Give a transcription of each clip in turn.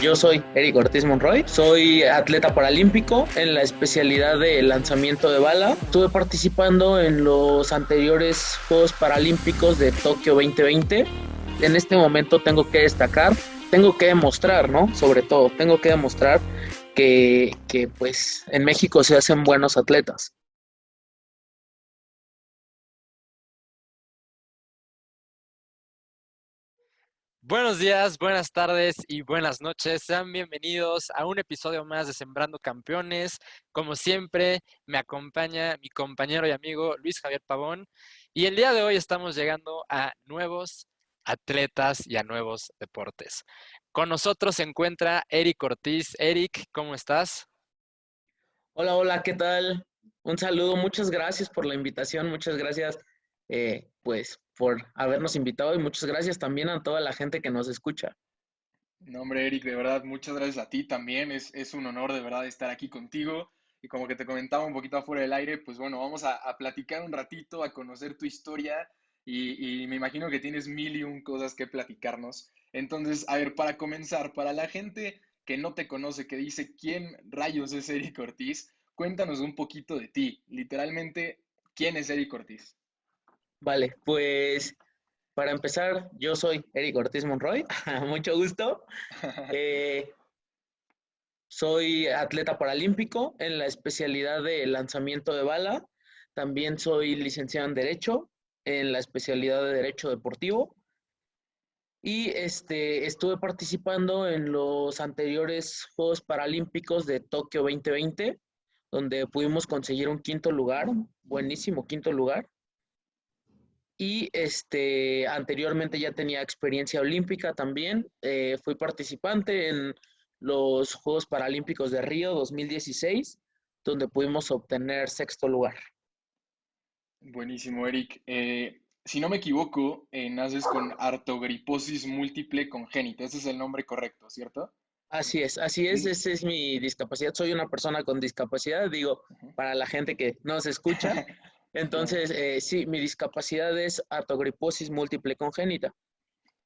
Yo soy Eric Ortiz Monroy, soy atleta paralímpico en la especialidad de lanzamiento de bala. Estuve participando en los anteriores Juegos Paralímpicos de Tokio 2020. En este momento tengo que destacar, tengo que demostrar, ¿no? Sobre todo, tengo que demostrar que pues en México se hacen buenos atletas. Buenos días, buenas tardes y buenas noches. Sean bienvenidos a un episodio más de Sembrando Campeones. Como siempre, me acompaña mi compañero y amigo Luis Javier Pavón. Y el día de hoy estamos llegando a nuevos atletas y a nuevos deportes. Con nosotros se encuentra Eric Ortiz. Eric, ¿cómo estás? Hola, hola, ¿qué tal? Un saludo, muchas gracias por la invitación, muchas gracias pues por habernos invitado y muchas gracias también a toda la gente que nos escucha. No, hombre, Eric, de verdad, muchas gracias a ti también. Es un honor de verdad estar aquí contigo. Y como que te comentaba un poquito afuera del aire, pues bueno, vamos a platicar un ratito, a conocer tu historia y me imagino que tienes mil y un cosas que platicarnos. Entonces, a ver, para comenzar, para la gente que no te conoce, que dice quién rayos es Eric Ortiz, cuéntanos un poquito de ti. Literalmente, ¿quién es Eric Ortiz? Vale, pues para empezar, yo soy Eric Ortiz Monroy, mucho gusto. Eh, Soy atleta paralímpico en la especialidad de lanzamiento de bala. También soy licenciado en Derecho en la especialidad de Derecho Deportivo. Y estuve participando en los anteriores Juegos Paralímpicos de Tokio 2020, donde pudimos conseguir un quinto lugar, buenísimo quinto lugar. Y anteriormente ya tenía experiencia olímpica también. Fui participante en los Juegos Paralímpicos de Río 2016, donde pudimos obtener sexto lugar. Buenísimo, Eric. Si no me equivoco, naces con artogriposis múltiple congénita. Ese es el nombre correcto, ¿cierto? Así es, Mm, esa es mi discapacidad. Soy una persona con discapacidad, digo, para la gente que no se escucha. claro. Entonces, sí, mi discapacidad es artogriposis múltiple congénita,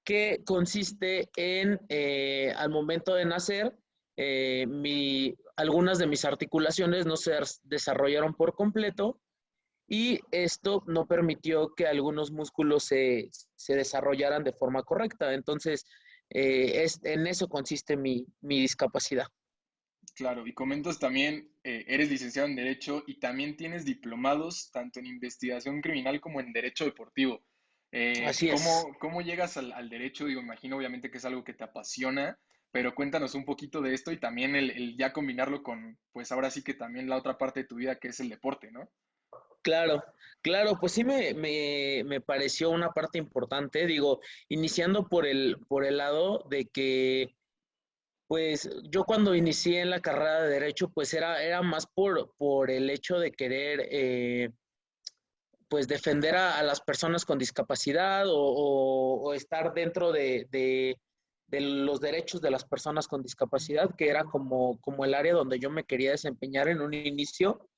que consiste en, al momento de nacer, algunas de mis articulaciones no se desarrollaron por completo y esto no permitió que algunos músculos se desarrollaran de forma correcta. Entonces, en eso consiste mi discapacidad. Claro, y comentas también, eres licenciado en Derecho y también tienes diplomados tanto en investigación criminal como en Derecho Deportivo. Así es. ¿Cómo llegas al derecho? Digo, imagino obviamente que es algo que te apasiona, pero cuéntanos un poquito de esto y también el ya combinarlo con, pues ahora sí que también la otra parte de tu vida que es el deporte, ¿no? Claro, claro, pues sí me pareció una parte importante, digo, iniciando por el lado de que, pues yo cuando inicié en la carrera de Derecho, pues era más por el hecho de querer, pues defender a las personas con discapacidad o estar dentro de los derechos de las personas con discapacidad, que era como el área donde yo me quería desempeñar en un inicio.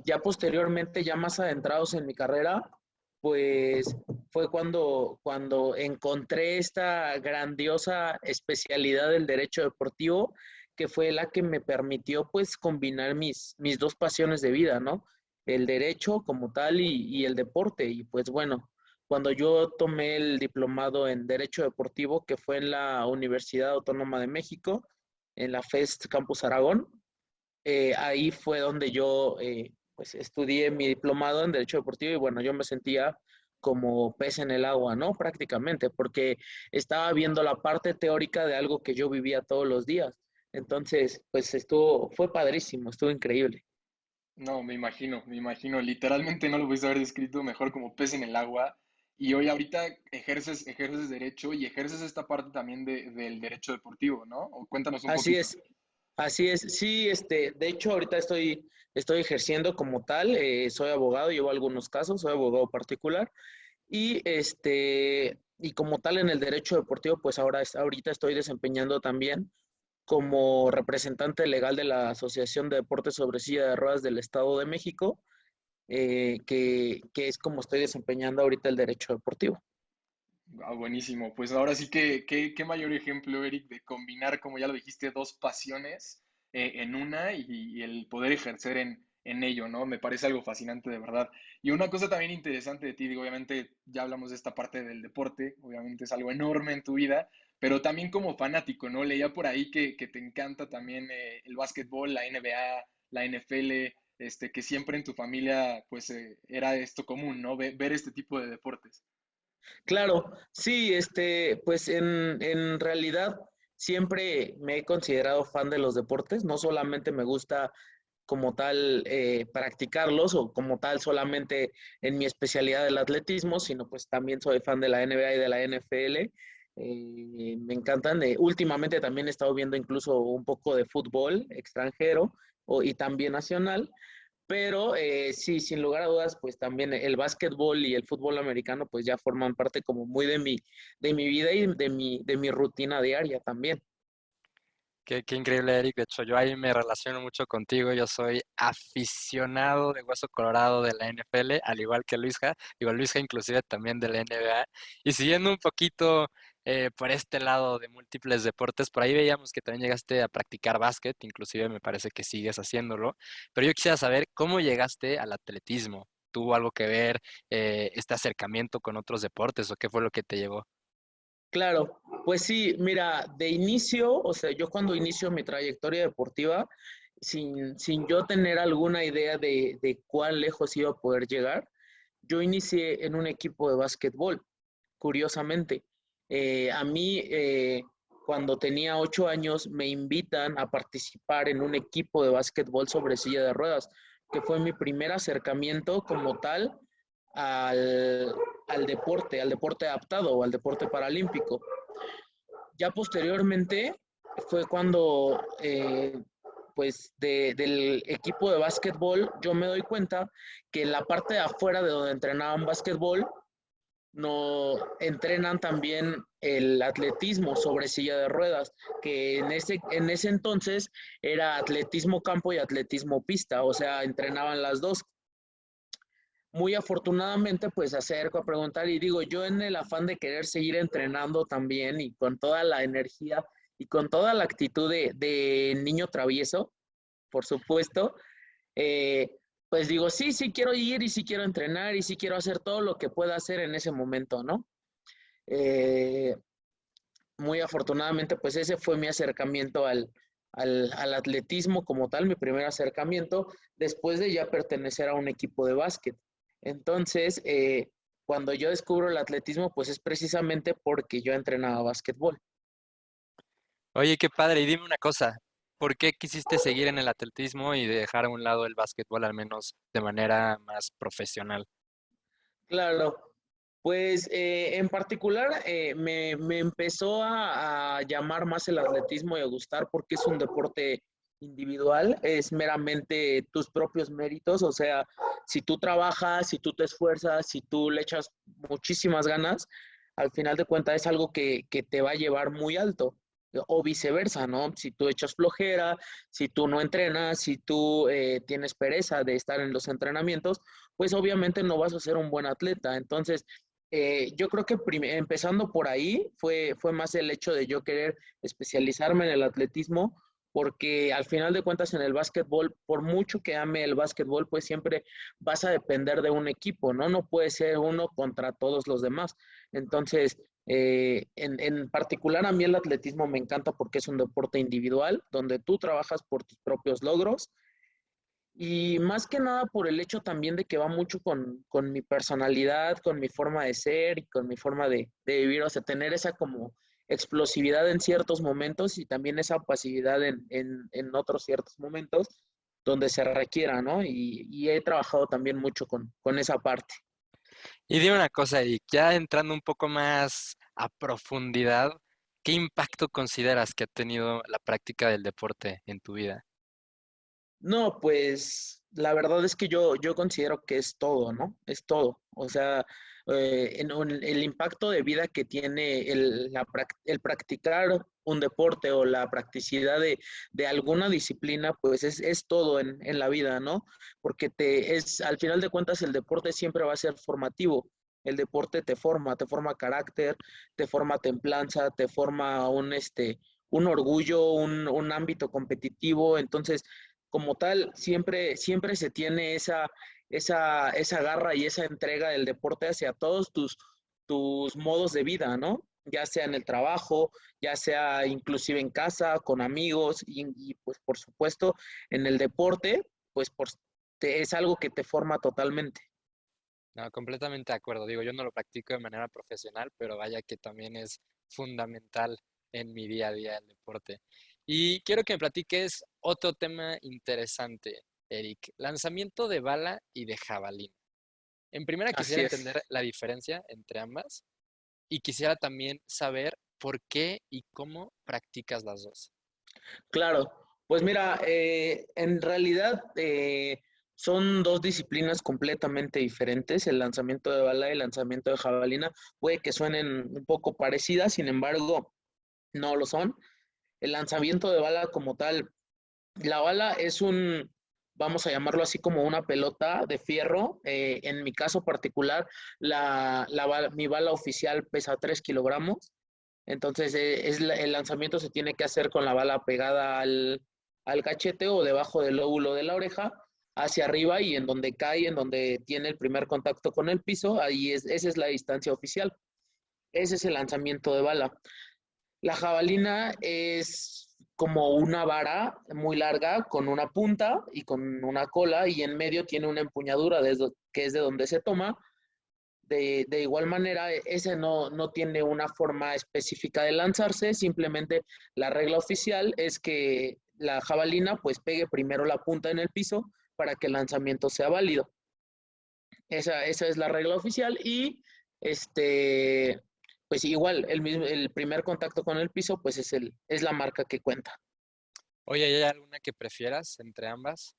Ya posteriormente, ya más adentrados en mi carrera, pues fue cuando encontré esta grandiosa especialidad del derecho deportivo, que fue la que me permitió pues combinar mis dos pasiones de vida, ¿no? El derecho como tal y el deporte. Y pues bueno, cuando yo tomé el diplomado en derecho deportivo, que fue en la Universidad Autónoma de México, en la FEST Campus Aragón, ahí fue donde yo pues estudié mi diplomado en Derecho Deportivo y bueno, yo me sentía como pez en el agua, ¿no? Prácticamente, porque estaba viendo la parte teórica de algo que yo vivía todos los días. Entonces, pues fue padrísimo, estuvo increíble. No, me imagino, literalmente no lo pudiste haber descrito mejor como pez en el agua. Y hoy ahorita ejerces derecho y ejerces esta parte también del derecho deportivo, ¿no? O cuéntanos un Así poquito. es, así es. Sí, de hecho, ahorita estoy ejerciendo como tal, soy abogado, llevo algunos casos, soy abogado particular. Y como tal en el derecho deportivo, pues ahorita estoy desempeñando también como representante legal de la Asociación de Deportes sobre Silla de Ruedas del Estado de México, que es como estoy desempeñando ahorita el derecho deportivo. Ah, buenísimo. Pues ahora sí que, qué mayor ejemplo, Eric, de combinar, como ya lo dijiste, dos pasiones en una y el poder ejercer en ello, ¿no? Me parece algo fascinante, de verdad. Y una cosa también interesante de ti, digo, obviamente ya hablamos de esta parte del deporte, obviamente es algo enorme en tu vida, pero también como fanático, ¿no? Leía por ahí que te encanta también el básquetbol, la NBA, la NFL, que siempre en tu familia, pues, era esto común, ¿no? Ver este tipo de deportes. Claro, sí, pues en realidad siempre me he considerado fan de los deportes, no solamente me gusta como tal practicarlos o como tal solamente en mi especialidad del atletismo, sino pues también soy fan de la NBA y de la NFL. Me encantan. Últimamente también he estado viendo incluso un poco de fútbol extranjero y también nacional. Pero sí, sin lugar a dudas, pues también el básquetbol y el fútbol americano pues ya forman parte como muy de mi vida y de mi rutina diaria también. Qué increíble, Eric. De hecho, yo ahí me relaciono mucho contigo. Yo soy aficionado de hueso colorado de la NFL, al igual que Luisja. Digo, Luisja inclusive también de la NBA. Y siguiendo un poquito por este lado de múltiples deportes, por ahí veíamos que también llegaste a practicar básquet, inclusive me parece que sigues haciéndolo. Pero yo quisiera saber cómo llegaste al atletismo. ¿Tuvo algo que ver este acercamiento con otros deportes o qué fue lo que te llevó? Claro, pues sí, mira, de inicio, o sea, yo cuando inicio mi trayectoria deportiva, sin yo tener alguna idea de cuán lejos iba a poder llegar, yo inicié en un equipo de básquetbol, curiosamente. A mí, cuando tenía 8 años, me invitan a participar en un equipo de básquetbol sobre silla de ruedas, que fue mi primer acercamiento como tal al, al deporte adaptado o al deporte paralímpico. Ya posteriormente fue cuando, pues, del equipo de básquetbol, yo me doy cuenta que en la parte de afuera de donde entrenaban básquetbol, no entrenan también el atletismo sobre silla de ruedas, que en ese entonces era atletismo campo y atletismo pista, o sea, entrenaban las dos. Muy afortunadamente, pues acerco a preguntar y digo, yo en el afán de querer seguir entrenando también y con toda la energía y con toda la actitud de niño travieso, por supuesto, eh, pues digo, sí, sí quiero ir y sí quiero entrenar y sí quiero hacer todo lo que pueda hacer en ese momento, ¿no? Eh, Muy afortunadamente, pues ese fue mi acercamiento al atletismo como tal, mi primer acercamiento, después de ya pertenecer a un equipo de básquet. Entonces, cuando yo descubro el atletismo, pues es precisamente porque yo entrenaba básquetbol. Oye, qué padre. Y dime una cosa, ¿por qué quisiste seguir en el atletismo y dejar a un lado el básquetbol, al menos de manera más profesional? Claro, pues en particular me empezó a llamar más el atletismo y a gustar porque es un deporte individual, es meramente tus propios méritos, o sea, si tú trabajas, si tú te esfuerzas, si tú le echas muchísimas ganas, al final de cuentas es algo que te va a llevar muy alto. O viceversa, ¿no? Si tú echas flojera, si tú no entrenas, si tú tienes pereza de estar en los entrenamientos, pues obviamente no vas a ser un buen atleta. Entonces, yo creo que empezando por ahí fue más el hecho de yo querer especializarme en el atletismo, porque al final de cuentas en el básquetbol, por mucho que ame el básquetbol, pues siempre vas a depender de un equipo, ¿no? No puede ser uno contra todos los demás. Entonces, en particular a mí el atletismo me encanta porque es un deporte individual, donde tú trabajas por tus propios logros y más que nada por el hecho también de que va mucho con mi personalidad, con mi forma de ser y con mi forma de vivir, o sea, tener esa como explosividad en ciertos momentos y también esa pasividad en otros ciertos momentos donde se requiera, ¿no? Y he trabajado también mucho con esa parte. Y dime una cosa, y ya entrando un poco más a profundidad, ¿qué impacto consideras que ha tenido la práctica del deporte en tu vida? No, pues la verdad es que yo considero que es todo, ¿no? Es todo. O sea, el impacto de vida que tiene el practicar un deporte o la practicidad de alguna disciplina, pues es todo en la vida, ¿no? Porque al final de cuentas, el deporte siempre va a ser formativo. El deporte te forma carácter, te forma templanza, te forma un orgullo, un ámbito competitivo. Entonces, como tal, siempre se tiene esa garra y esa entrega del deporte hacia todos tus modos de vida, ¿no? Ya sea en el trabajo, ya sea inclusive en casa, con amigos y pues por supuesto en el deporte, pues es algo que te forma totalmente. No, completamente de acuerdo. Digo, yo no lo practico de manera profesional, pero vaya que también es fundamental en mi día a día el deporte. Y quiero que me platiques otro tema interesante, Eric. Lanzamiento de bala y de jabalina. En primera quisiera Así es. entender la diferencia entre ambas y quisiera también saber por qué y cómo practicas las dos. Claro, pues mira, en realidad son dos disciplinas completamente diferentes. El lanzamiento de bala y el lanzamiento de jabalina puede que suenen un poco parecidas, sin embargo, no lo son. El lanzamiento de bala como tal, la bala es vamos a llamarlo así como una pelota de fierro. En mi caso particular, mi bala oficial pesa 3 kilogramos. Entonces, el lanzamiento se tiene que hacer con la bala pegada al cachete o debajo del lóbulo de la oreja, hacia arriba y en donde cae, en donde tiene el primer contacto con el piso, esa es la distancia oficial. Ese es el lanzamiento de bala. La jabalina es como una vara muy larga con una punta y con una cola y en medio tiene una empuñadura que es de donde se toma. De igual manera, ese no tiene una forma específica de lanzarse, simplemente la regla oficial es que la jabalina pues pegue primero la punta en el piso para que el lanzamiento sea válido. Esa es la regla oficial y este, pues igual, el primer contacto con el piso pues es la marca que cuenta. Oye, ¿hay alguna que prefieras entre ambas?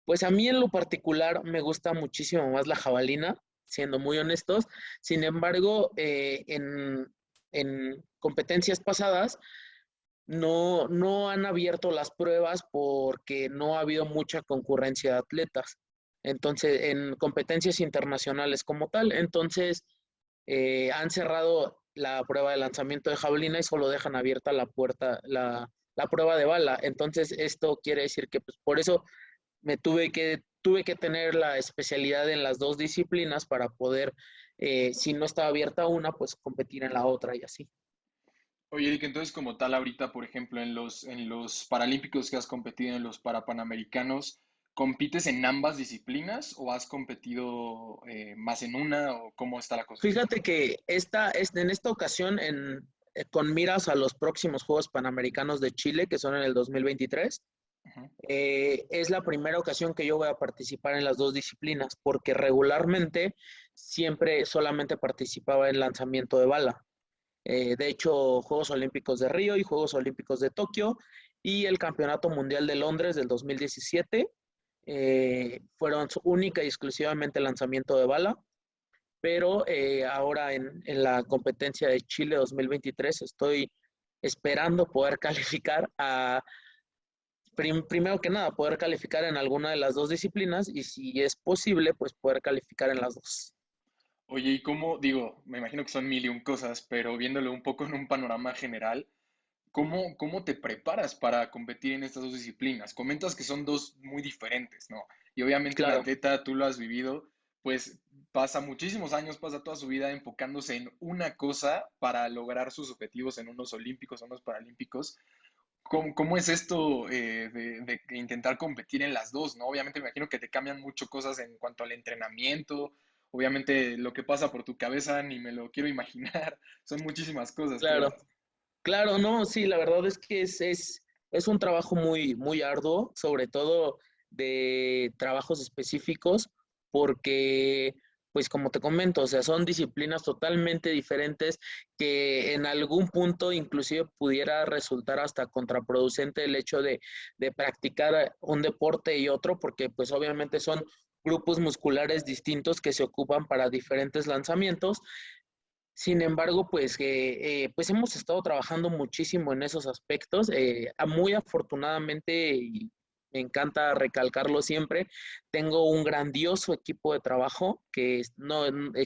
Pues a mí en lo particular me gusta muchísimo más la jabalina, siendo muy honestos. Sin embargo, en competencias pasadas no han abierto las pruebas porque no ha habido mucha concurrencia de atletas. Entonces, en competencias internacionales como tal, entonces han cerrado la prueba de lanzamiento de jabalina y solo dejan abierta la prueba de bala. Entonces, esto quiere decir que pues, por eso tuve que tener la especialidad en las dos disciplinas para poder, si no estaba abierta una, pues competir en la otra y así. Oye, Eric, entonces como tal ahorita, por ejemplo, en los Paralímpicos que has competido, en los Parapanamericanos, ¿compites en ambas disciplinas o has competido más en una o cómo está la cosa? Fíjate que en esta ocasión, con miras a los próximos Juegos Panamericanos de Chile, que son en el 2023, Ujú. es la primera ocasión que yo voy a participar en las dos disciplinas, porque regularmente siempre solamente participaba en lanzamiento de bala. De hecho, Juegos Olímpicos de Río y Juegos Olímpicos de Tokio y el Campeonato Mundial de Londres del 2017 fueron única y exclusivamente lanzamiento de bala, pero ahora en la competencia de Chile 2023 estoy esperando poder calificar primero que nada, poder calificar en alguna de las dos disciplinas y si es posible, pues poder calificar en las dos. Oye, ¿y cómo, digo, me imagino que son mil y un cosas, pero viéndolo un poco en un panorama general, ¿cómo te preparas para competir en estas dos disciplinas? Comentas que son dos muy diferentes, ¿no? Y obviamente un Claro, atleta, tú lo has vivido, pues pasa muchísimos años, pasa toda su vida enfocándose en una cosa para lograr sus objetivos en unos olímpicos o unos paralímpicos. ¿Cómo es esto de intentar competir en las dos, ¿no? Obviamente me imagino que te cambian mucho cosas en cuanto al entrenamiento, obviamente lo que pasa por tu cabeza ni me lo quiero imaginar, son muchísimas cosas, claro. creo. Claro, no, sí, la verdad es que es un trabajo muy arduo, sobre todo de trabajos específicos, porque, pues como te comento, o sea, son disciplinas totalmente diferentes que en algún punto inclusive pudiera resultar hasta contraproducente el hecho de practicar un deporte y otro, porque pues obviamente son grupos musculares distintos que se ocupan para diferentes lanzamientos. Sin embargo, pues hemos estado trabajando muchísimo en esos aspectos. Muy afortunadamente, y me encanta recalcarlo siempre. Tengo un grandioso equipo de trabajo que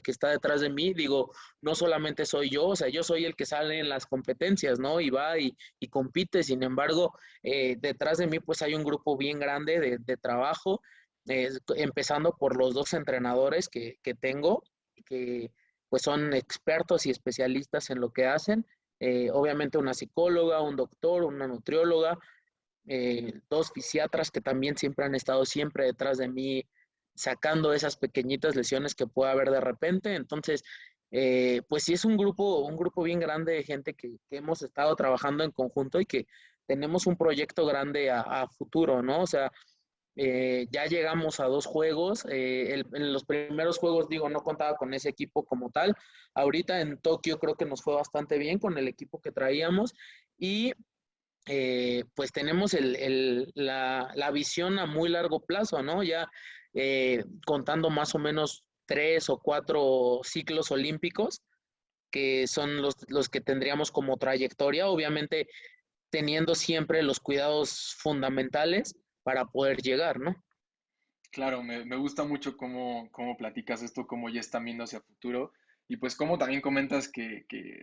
está detrás de mí. Digo, no solamente soy yo, o sea, yo soy el que sale en las competencias, ¿no? Y va y compite. Sin embargo, detrás de mí pues hay un grupo bien grande de trabajo, empezando por los dos entrenadores que tengo, que pues son expertos y especialistas en lo que hacen. Obviamente una psicóloga, un doctor, una nutrióloga, dos fisiatras que también siempre han estado siempre detrás de mí sacando esas pequeñitas lesiones que pueda haber de repente. Entonces, pues sí es un grupo bien grande de gente que hemos estado trabajando en conjunto y que tenemos un proyecto grande a futuro, ¿no? O sea, ya llegamos a 2 juegos. En los primeros juegos, digo, no contaba con ese equipo como tal. Ahorita en Tokio creo que nos fue bastante bien con el equipo que traíamos y pues tenemos la visión a muy largo plazo, ¿no? Ya contando más o menos 3 o 4 ciclos olímpicos, que son los que tendríamos como trayectoria, obviamente teniendo siempre los cuidados fundamentales para poder llegar, ¿no? Claro, me gusta mucho cómo platicas esto, cómo ya están viendo hacia futuro y pues cómo también comentas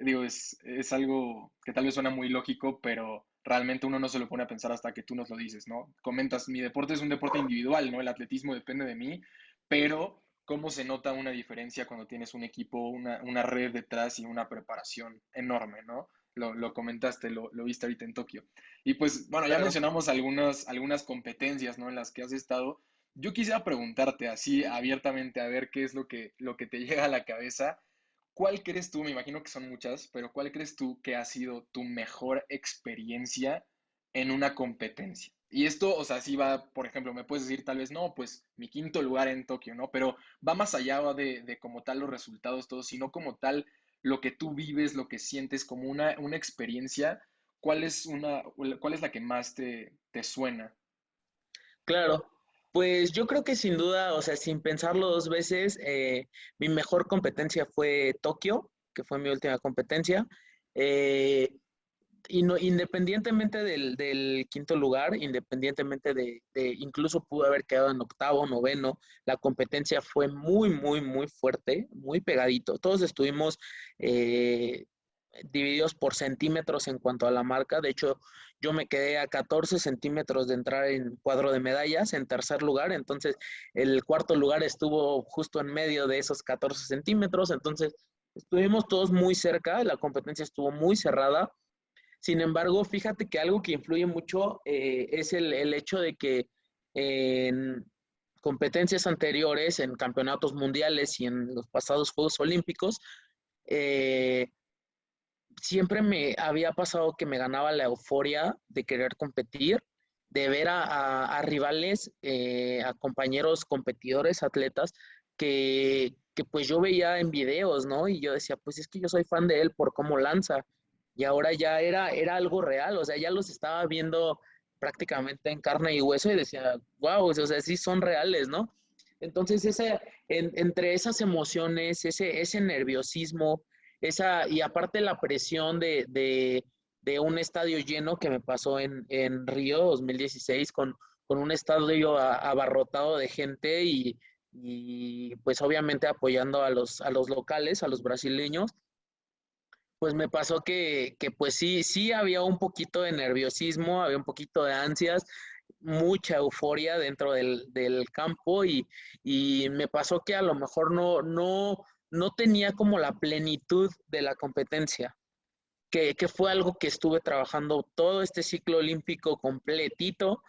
digo, es algo que tal vez suena muy lógico, pero realmente uno no se lo pone a pensar hasta que tú nos lo dices, ¿no? Comentas, mi deporte es un deporte individual, ¿no? El atletismo depende de mí, pero cómo se nota una diferencia cuando tienes un equipo, una red detrás y una preparación enorme, ¿no? Lo comentaste, lo viste ahorita en Tokio. Y pues, bueno, ya Claro. mencionamos algunas competencias, ¿no? En las que has estado. Yo quisiera preguntarte así abiertamente, a ver qué es lo que te llega a la cabeza. ¿Cuál crees tú, me imagino que son muchas, pero cuál crees tú que ha sido tu mejor experiencia en una competencia? Y esto, o sea, sí va, por ejemplo, me puedes decir tal vez, no, pues mi quinto lugar en Tokio, ¿no? Pero va más allá va de como tal los resultados, todos, sino como tal lo que tú vives, lo que sientes como una experiencia. ¿Cuál es la que más te suena? Claro, pues yo creo que sin duda, o sea, sin pensarlo 2 veces, mi mejor competencia fue Tokio, que fue mi última competencia. Eh, y no, independientemente del quinto lugar, independientemente incluso pudo haber quedado en octavo, noveno, la competencia fue muy, muy, muy fuerte, muy pegadito. Todos estuvimos eh, divididos por centímetros en cuanto a la marca. De hecho, yo me quedé a 14 centímetros de entrar en cuadro de medallas en tercer lugar. Entonces, el cuarto lugar estuvo justo en medio de esos 14 centímetros. Entonces, estuvimos todos muy cerca, la competencia estuvo muy cerrada. Sin embargo, fíjate que algo que influye mucho es el hecho de que en competencias anteriores, en campeonatos mundiales y en los pasados Juegos Olímpicos, eh, siempre me había pasado que me ganaba la euforia de querer competir, de ver a rivales, a compañeros competidores, atletas, que pues yo veía en videos, ¿no? Y yo decía, pues es que yo soy fan de él por cómo lanza. Y ahora ya era algo real, o sea, ya los estaba viendo prácticamente en carne y hueso y decía, wow, o sea, sí son reales, ¿no? Entonces, entre esas emociones, ese nerviosismo, y aparte la presión de un estadio lleno que me pasó en Río 2016 con un estadio abarrotado de gente y pues obviamente apoyando a los locales, a los brasileños, pues me pasó que pues sí había un poquito de nerviosismo, había un poquito de ansias, mucha euforia dentro del campo y me pasó que a lo mejor no tenía como la plenitud de la competencia, que fue algo que estuve trabajando todo este ciclo olímpico completito,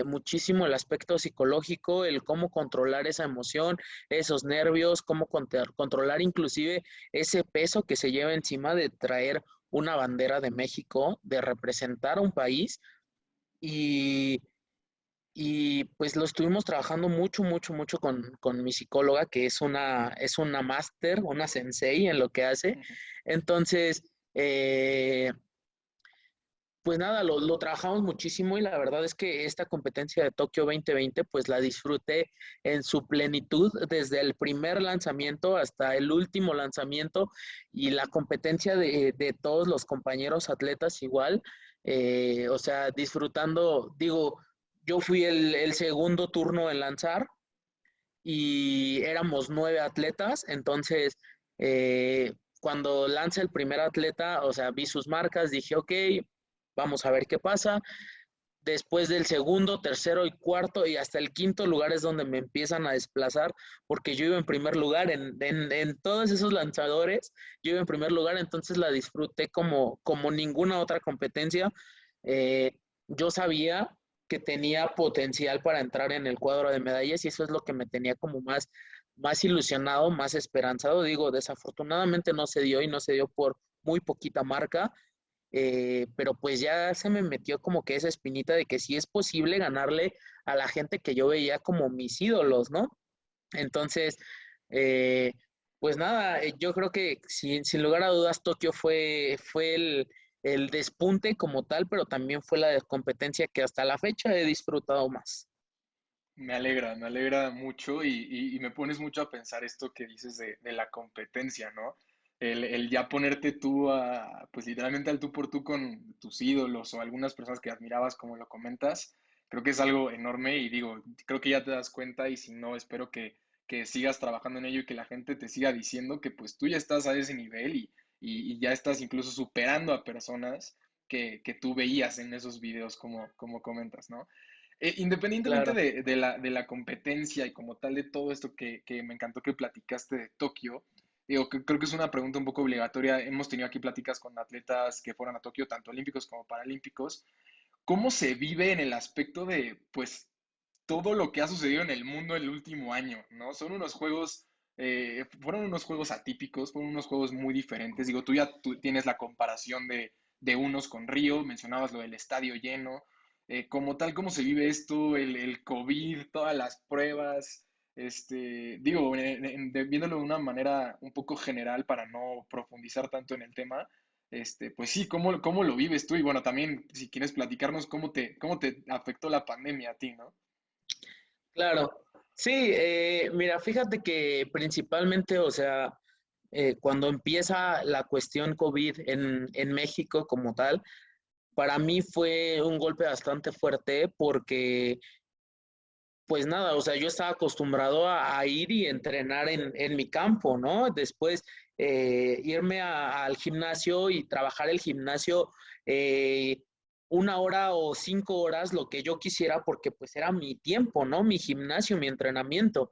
muchísimo el aspecto psicológico, el cómo controlar esa emoción, esos nervios, cómo controlar inclusive ese peso que se lleva encima de traer una bandera de México, de representar a un país y, y pues lo estuvimos trabajando mucho, mucho, mucho con mi psicóloga, que es una máster, una sensei en lo que hace. Entonces, eh, pues nada, lo trabajamos muchísimo y la verdad es que esta competencia de Tokio 2020 pues la disfruté en su plenitud desde el primer lanzamiento hasta el último lanzamiento y la competencia de todos los compañeros atletas igual, o sea, disfrutando, digo, yo fui el segundo turno en lanzar y éramos 9 atletas, entonces cuando lanza el primer atleta, o sea, vi sus marcas, dije, ok, vamos a ver qué pasa. Después del segundo, tercero y cuarto y hasta el quinto lugar es donde me empiezan a desplazar porque yo iba en primer lugar en todos esos lanzadores, yo iba en primer lugar, entonces la disfruté como ninguna otra competencia. Eh, yo sabía que tenía potencial para entrar en el cuadro de medallas y eso es lo que me tenía como más ilusionado, más esperanzado. Digo, desafortunadamente no se dio y no se dio por muy poquita marca, pero pues ya se me metió como que esa espinita de que sí es posible ganarle a la gente que yo veía como mis ídolos, ¿no? Entonces, eh, pues nada, yo creo que sin lugar a dudas Tokio fue el despunte como tal, pero también fue la competencia que hasta la fecha he disfrutado más. Me alegra mucho y me pones mucho a pensar esto que dices de la competencia, ¿no? El ya ponerte tú pues literalmente al tú por tú con tus ídolos o algunas personas que admirabas, como lo comentas, creo que es algo enorme y digo, creo que ya te das cuenta y si no, espero que sigas trabajando en ello y que la gente te siga diciendo que pues tú ya estás a ese nivel y ya estás incluso superando a personas que tú veías en esos videos como comentas, ¿no? Independientemente Claro. de la competencia y como tal de todo esto que me encantó que platicaste de Tokio, digo, que creo que es una pregunta un poco obligatoria. Hemos tenido aquí pláticas con atletas que fueron a Tokio, tanto olímpicos como paralímpicos. ¿Cómo se vive en el aspecto de, pues, todo lo que ha sucedido en el mundo el último año, ¿no? Fueron unos juegos atípicos, fueron unos juegos muy diferentes. Digo, tú tienes la comparación de unos con Río, mencionabas lo del estadio lleno. Como tal, ¿cómo se vive esto? El COVID, todas las pruebas. Digo, viéndolo de una manera un poco general para no profundizar tanto en el tema, pues sí, ¿cómo lo vives tú? Y bueno, también si quieres platicarnos cómo te afectó la pandemia a ti, ¿no? Claro, sí, mira, fíjate que principalmente, o sea, cuando empieza la cuestión COVID en México como tal, para mí fue un golpe bastante fuerte porque, pues nada, o sea, yo estaba acostumbrado a ir y entrenar en mi campo, ¿no? Después irme al gimnasio y trabajar el gimnasio 1 hora o 5 horas, lo que yo quisiera, porque pues era mi tiempo, ¿no? Mi gimnasio, mi entrenamiento.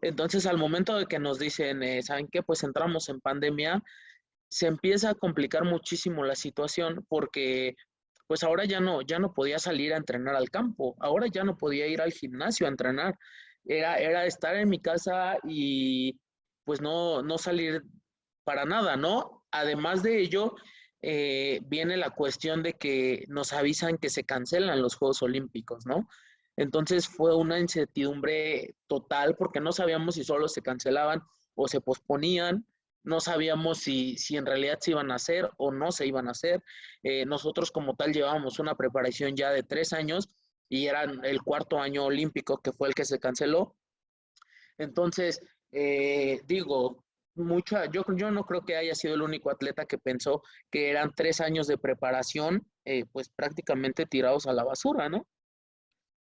Entonces, al momento de que nos dicen, ¿saben qué? Pues entramos en pandemia, se empieza a complicar muchísimo la situación porque pues ahora ya no podía salir a entrenar al campo, ahora ya no podía ir al gimnasio a entrenar, era estar en mi casa y pues no salir para nada, ¿no? Además de ello, viene la cuestión de que nos avisan que se cancelan los Juegos Olímpicos, ¿no? Entonces fue una incertidumbre total porque no sabíamos si solo se cancelaban o se posponían, no sabíamos si en realidad se iban a hacer o no se iban a hacer. Nosotros como tal llevábamos una preparación ya de 3 años y era el cuarto año olímpico que fue el que se canceló. Entonces, digo, yo no creo que haya sido el único atleta que pensó que eran 3 años de preparación, pues prácticamente tirados a la basura, ¿no?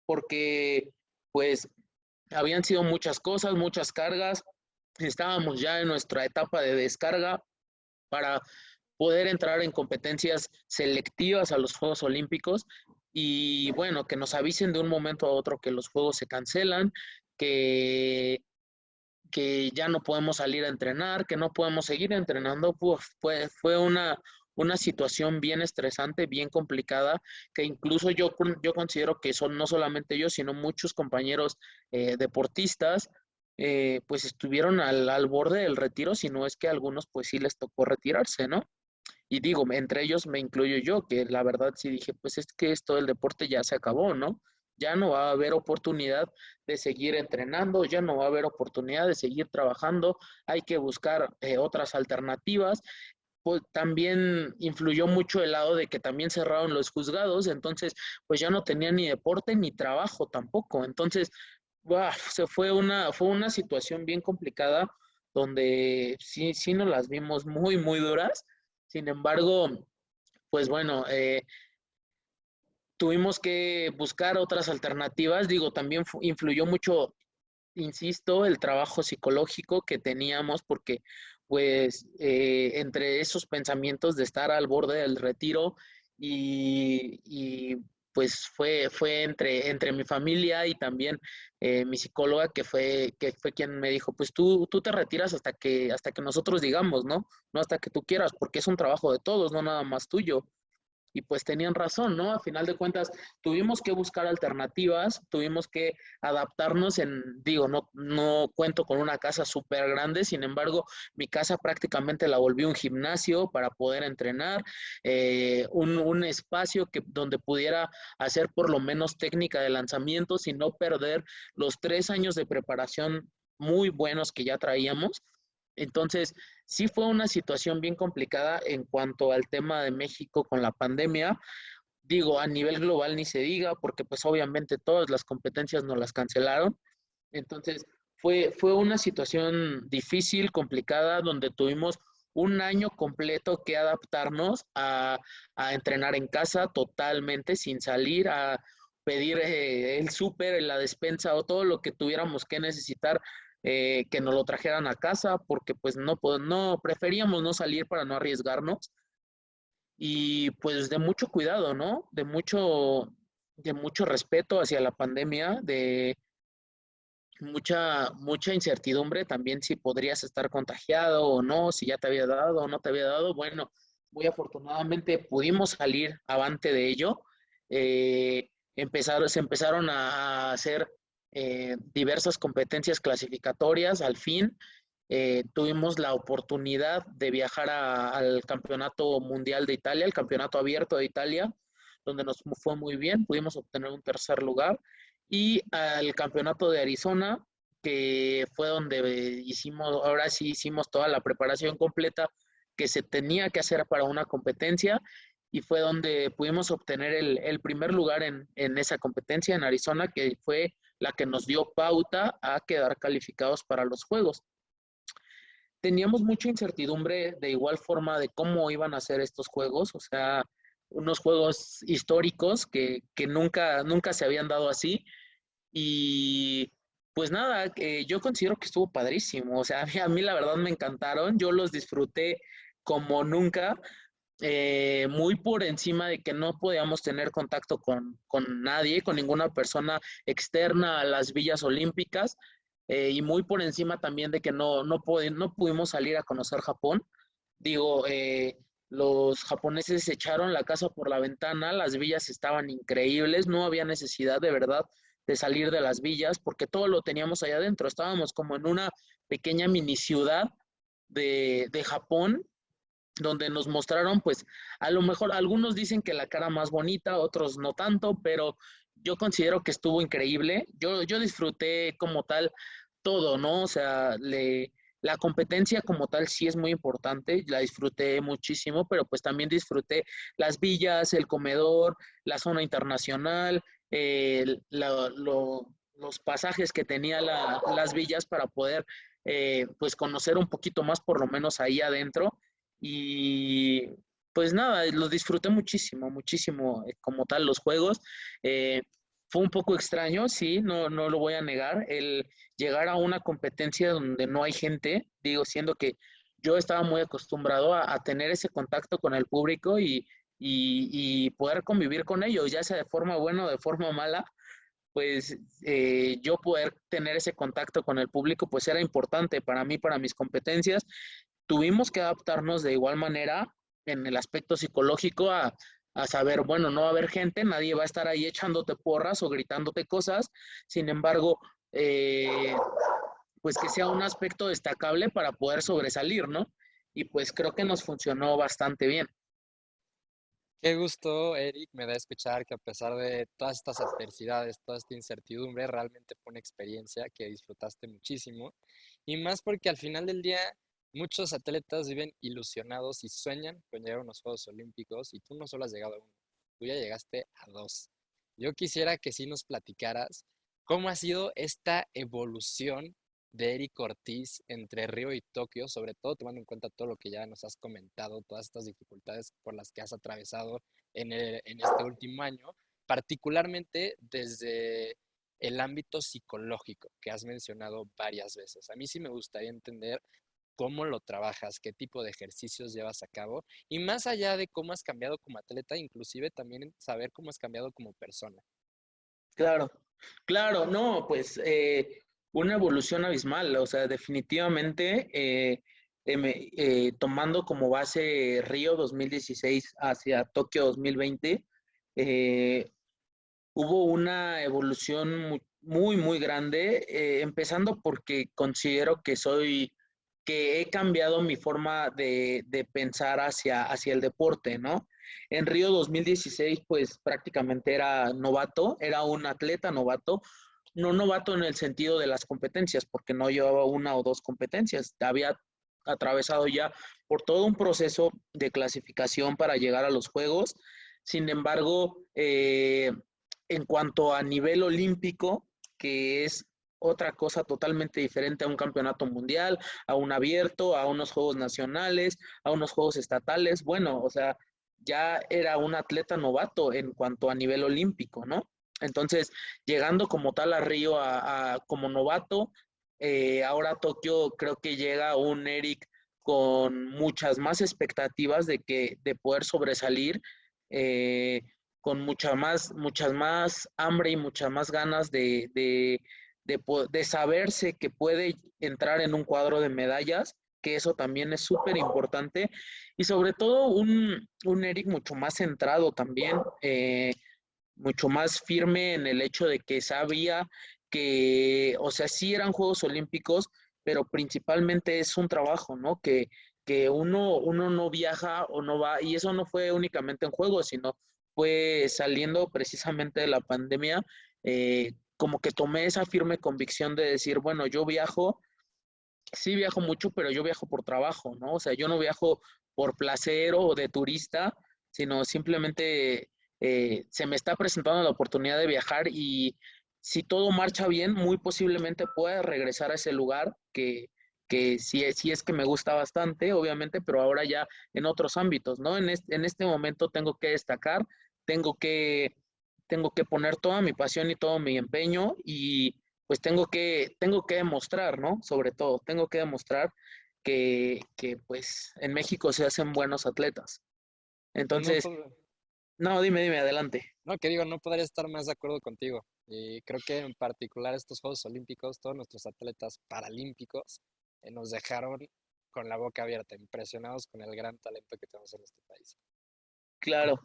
Porque pues habían sido muchas cosas, muchas cargas, estábamos ya en nuestra etapa de descarga para poder entrar en competencias selectivas a los Juegos Olímpicos y bueno, que nos avisen de un momento a otro que los Juegos se cancelan, que, que ya no podemos salir a entrenar, que no podemos seguir entrenando, fue una situación bien estresante, bien complicada, que incluso yo considero que son no solamente yo, sino muchos compañeros deportistas, pues estuvieron al borde del retiro, si no es que a algunos pues sí les tocó retirarse, ¿no? Y digo, entre ellos me incluyo yo, que la verdad sí dije, pues es que esto del deporte ya se acabó, ¿no? Ya no va a haber oportunidad de seguir entrenando, ya no va a haber oportunidad de seguir trabajando, hay que buscar otras alternativas. Pues también influyó mucho el lado de que también cerraron los juzgados, entonces pues ya no tenía ni deporte ni trabajo tampoco. Entonces, fue una situación bien complicada donde sí nos las vimos muy, muy duras. Sin embargo, pues bueno, tuvimos que buscar otras alternativas. Digo, también influyó mucho, insisto, el trabajo psicológico que teníamos, porque pues entre esos pensamientos de estar al borde del retiro y pues fue entre mi familia y también mi psicóloga que fue quien me dijo, pues tú te retiras hasta que nosotros digamos, ¿no? No hasta que tú quieras, porque es un trabajo de todos, no nada más tuyo. Y pues tenían razón, ¿no? A final de cuentas, tuvimos que buscar alternativas, tuvimos que adaptarnos digo, no cuento con una casa súper grande, sin embargo, mi casa prácticamente la volví un gimnasio para poder entrenar, un espacio donde pudiera hacer por lo menos técnica de lanzamiento sin no perder los 3 años de preparación muy buenos que ya traíamos. Entonces, sí fue una situación bien complicada en cuanto al tema de México con la pandemia. Digo, a nivel global ni se diga, porque pues obviamente todas las competencias nos las cancelaron. Entonces, fue una situación difícil, complicada, donde tuvimos un año completo que adaptarnos a entrenar en casa totalmente, sin salir, a pedir el súper, la despensa o todo lo que tuviéramos que necesitar, que nos lo trajeran a casa, porque pues no preferíamos no salir para no arriesgarnos y pues de mucho cuidado, ¿no? De mucho respeto hacia la pandemia, de mucha incertidumbre también si podrías estar contagiado o no, si ya te había dado o no te había dado. Bueno, muy afortunadamente pudimos salir avante de ello. Se empezaron a hacer diversas competencias clasificatorias. Al fin tuvimos la oportunidad de viajar al Campeonato Mundial de Italia, el Campeonato Abierto de Italia, donde nos fue muy bien, pudimos obtener un tercer lugar y al campeonato de Arizona, que fue donde ahora sí hicimos toda la preparación completa que se tenía que hacer para una competencia y fue donde pudimos obtener el primer lugar en esa competencia en Arizona, que fue la que nos dio pauta a quedar calificados para los Juegos. Teníamos mucha incertidumbre de igual forma de cómo iban a ser estos juegos, o sea, unos juegos históricos que nunca se habían dado así y pues nada, yo considero que estuvo padrísimo. O sea, a mí la verdad me encantaron. Yo los disfruté como nunca, muy por encima de que no podíamos tener contacto con nadie, con ninguna persona externa a las villas olímpicas. Y muy por encima también de que no pudimos salir a conocer Japón. Digo, los japoneses echaron la casa por la ventana, las villas estaban increíbles, no había necesidad de verdad de salir de las villas porque todo lo teníamos allá adentro. Estábamos como en una pequeña mini ciudad de Japón donde nos mostraron, pues a lo mejor algunos dicen que la cara más bonita, otros no tanto, pero yo considero que estuvo increíble. Yo disfruté como tal todo, ¿no? O sea, la competencia como tal sí es muy importante, la disfruté muchísimo, pero pues también disfruté las villas, el comedor, la zona internacional, los pasajes que tenía las villas para poder pues conocer un poquito más por lo menos ahí adentro y pues nada, los disfruté muchísimo, muchísimo como tal los juegos. Eh, Fue un poco extraño, sí, no lo voy a negar, el llegar a una competencia donde no hay gente, digo, siendo que yo estaba muy acostumbrado a tener ese contacto con el público y poder convivir con ellos, ya sea de forma buena o de forma mala, pues yo poder tener ese contacto con el público, pues era importante para mí, para mis competencias. Tuvimos que adaptarnos de igual manera en el aspecto psicológico a saber, bueno, no va a haber gente, nadie va a estar ahí echándote porras o gritándote cosas, sin embargo, eh, pues que sea un aspecto destacable para poder sobresalir, ¿no? Y pues creo que nos funcionó bastante bien. Qué gusto, Eric, me da escuchar que a pesar de todas estas adversidades, toda esta incertidumbre, realmente fue una experiencia que disfrutaste muchísimo. Y más porque al final del día muchos atletas viven ilusionados y sueñan con llegar a unos Juegos Olímpicos y tú no solo has llegado a uno, tú ya llegaste a dos. Yo quisiera que sí nos platicaras cómo ha sido esta evolución de Eric Ortiz entre Río y Tokio, sobre todo tomando en cuenta todo lo que ya nos has comentado, todas estas dificultades por las que has atravesado en este último año, particularmente desde el ámbito psicológico que has mencionado varias veces. A mí sí me gustaría entender cómo lo trabajas, qué tipo de ejercicios llevas a cabo y más allá de cómo has cambiado como atleta, inclusive también saber cómo has cambiado como persona. Claro, claro, no, pues una evolución abismal, o sea, definitivamente tomando como base Río 2016 hacia Tokio 2020, eh, hubo una evolución muy grande, empezando porque considero que he cambiado mi forma de pensar hacia el deporte, ¿no? En Río 2016, pues prácticamente era novato, era un atleta novato, no novato en el sentido de las competencias, porque no llevaba una o dos competencias, había atravesado ya por todo un proceso de clasificación para llegar a los Juegos. Sin embargo, en cuanto a nivel olímpico, que es otra cosa totalmente diferente a un campeonato mundial, a un abierto, a unos juegos nacionales, a unos juegos estatales. Bueno, o sea, ya era un atleta novato en cuanto a nivel olímpico, ¿no? Entonces, llegando como tal a Río como novato, ahora a Tokio creo que llega un Eric con muchas más expectativas de poder sobresalir, eh, con muchas más hambre y muchas más ganas de saberse que puede entrar en un cuadro de medallas, que eso también es súper importante, y sobre todo un Eric mucho más centrado también, mucho más firme en el hecho de que sabía que, o sea, sí eran Juegos Olímpicos, pero principalmente es un trabajo, ¿no? Que uno no viaja o no va, y eso no fue únicamente en Juegos, sino fue saliendo precisamente de la pandemia, como que tomé esa firme convicción de decir, bueno, yo viajo, sí viajo mucho, pero yo viajo por trabajo, ¿no? O sea, yo no viajo por placer o de turista, sino simplemente se me está presentando la oportunidad de viajar y si todo marcha bien, muy posiblemente pueda regresar a ese lugar que sí es que me gusta bastante, obviamente, pero ahora ya en otros ámbitos, ¿no? En este momento tengo que destacar, tengo que, tengo que poner toda mi pasión y todo mi empeño y pues tengo que demostrar, ¿no? Sobre todo, tengo que demostrar que pues en México se hacen buenos atletas. No, Entonces, no, dime, adelante. no, que digo, no podría estar más de acuerdo contigo. Y creo que en particular estos Juegos Olímpicos, todos nuestros atletas paralímpicos nos dejaron con la boca abierta, impresionados con el gran talento que tenemos en este país. Claro,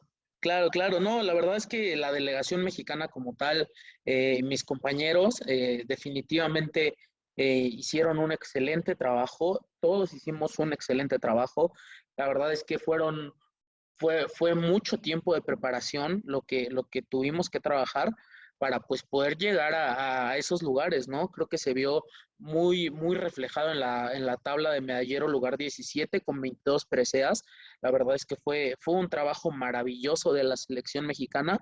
claro. No, la verdad es que la delegación mexicana como tal, mis compañeros definitivamente hicieron un excelente trabajo. Todos hicimos un excelente trabajo. La verdad es que fue mucho tiempo de preparación lo que tuvimos que trabajar para pues poder llegar a esos lugares, ¿no? Creo que se vio muy reflejado en la tabla de medallero lugar 17 con 22 preseas. La verdad es que fue un trabajo maravilloso de la selección mexicana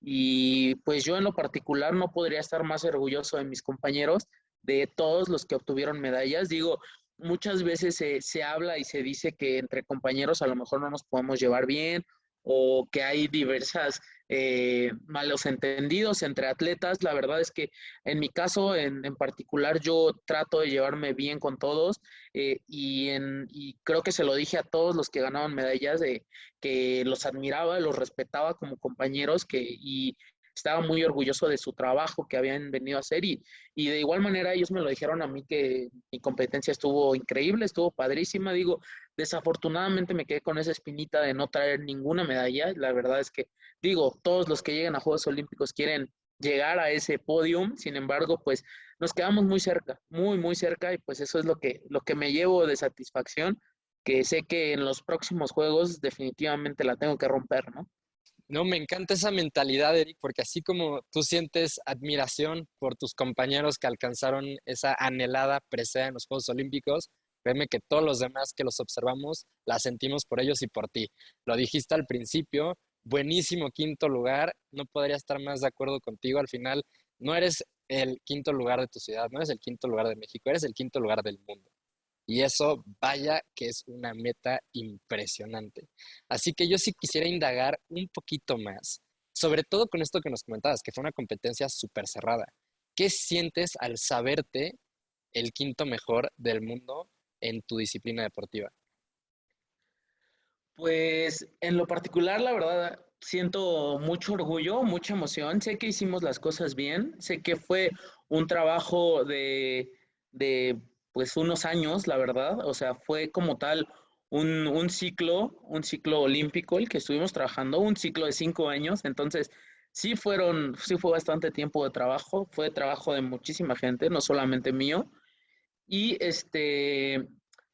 y pues yo en lo particular no podría estar más orgulloso de mis compañeros, de todos los que obtuvieron medallas. Digo, muchas veces se habla y se dice que entre compañeros a lo mejor no nos podemos llevar bien o que hay diversas malos entendidos entre atletas. La verdad es que en mi caso en particular yo trato de llevarme bien con todos y creo que se lo dije a todos los que ganaban medallas de que los admiraba, los respetaba como compañeros y estaba muy orgulloso de su trabajo que habían venido a hacer y de igual manera ellos me lo dijeron a mí que mi competencia estuvo increíble, estuvo padrísima, digo, desafortunadamente me quedé con esa espinita de no traer ninguna medalla, la verdad es que digo, todos los que llegan a Juegos Olímpicos quieren llegar a ese podium, sin embargo, pues nos quedamos muy cerca, muy cerca y pues eso es lo que me llevo de satisfacción, que sé que en los próximos juegos definitivamente la tengo que romper, ¿no? No, me encanta esa mentalidad, Eric, porque así como tú sientes admiración por tus compañeros que alcanzaron esa anhelada presea en los Juegos Olímpicos, créeme que todos los demás que los observamos la sentimos por ellos y por ti. Lo dijiste al principio, buenísimo quinto lugar, no podría estar más de acuerdo contigo. Al final, no eres el quinto lugar de tu ciudad, no eres el quinto lugar de México, eres el quinto lugar del mundo. Y eso, vaya que es una meta impresionante. Así que yo sí quisiera indagar un poquito más Sobre todo con esto que nos comentabas, que fue una competencia súper cerrada. ¿Qué sientes al saberte el quinto mejor del mundo en tu disciplina deportiva? Pues en lo particular, la verdad, siento mucho orgullo, mucha emoción. Sé que hicimos las cosas bien, sé que fue un trabajo de pues unos años, la verdad. O sea, fue como tal un ciclo olímpico el que estuvimos trabajando, un ciclo de 5 años. Entonces, sí fue bastante tiempo de trabajo, fue trabajo de muchísima gente, no solamente mío. Y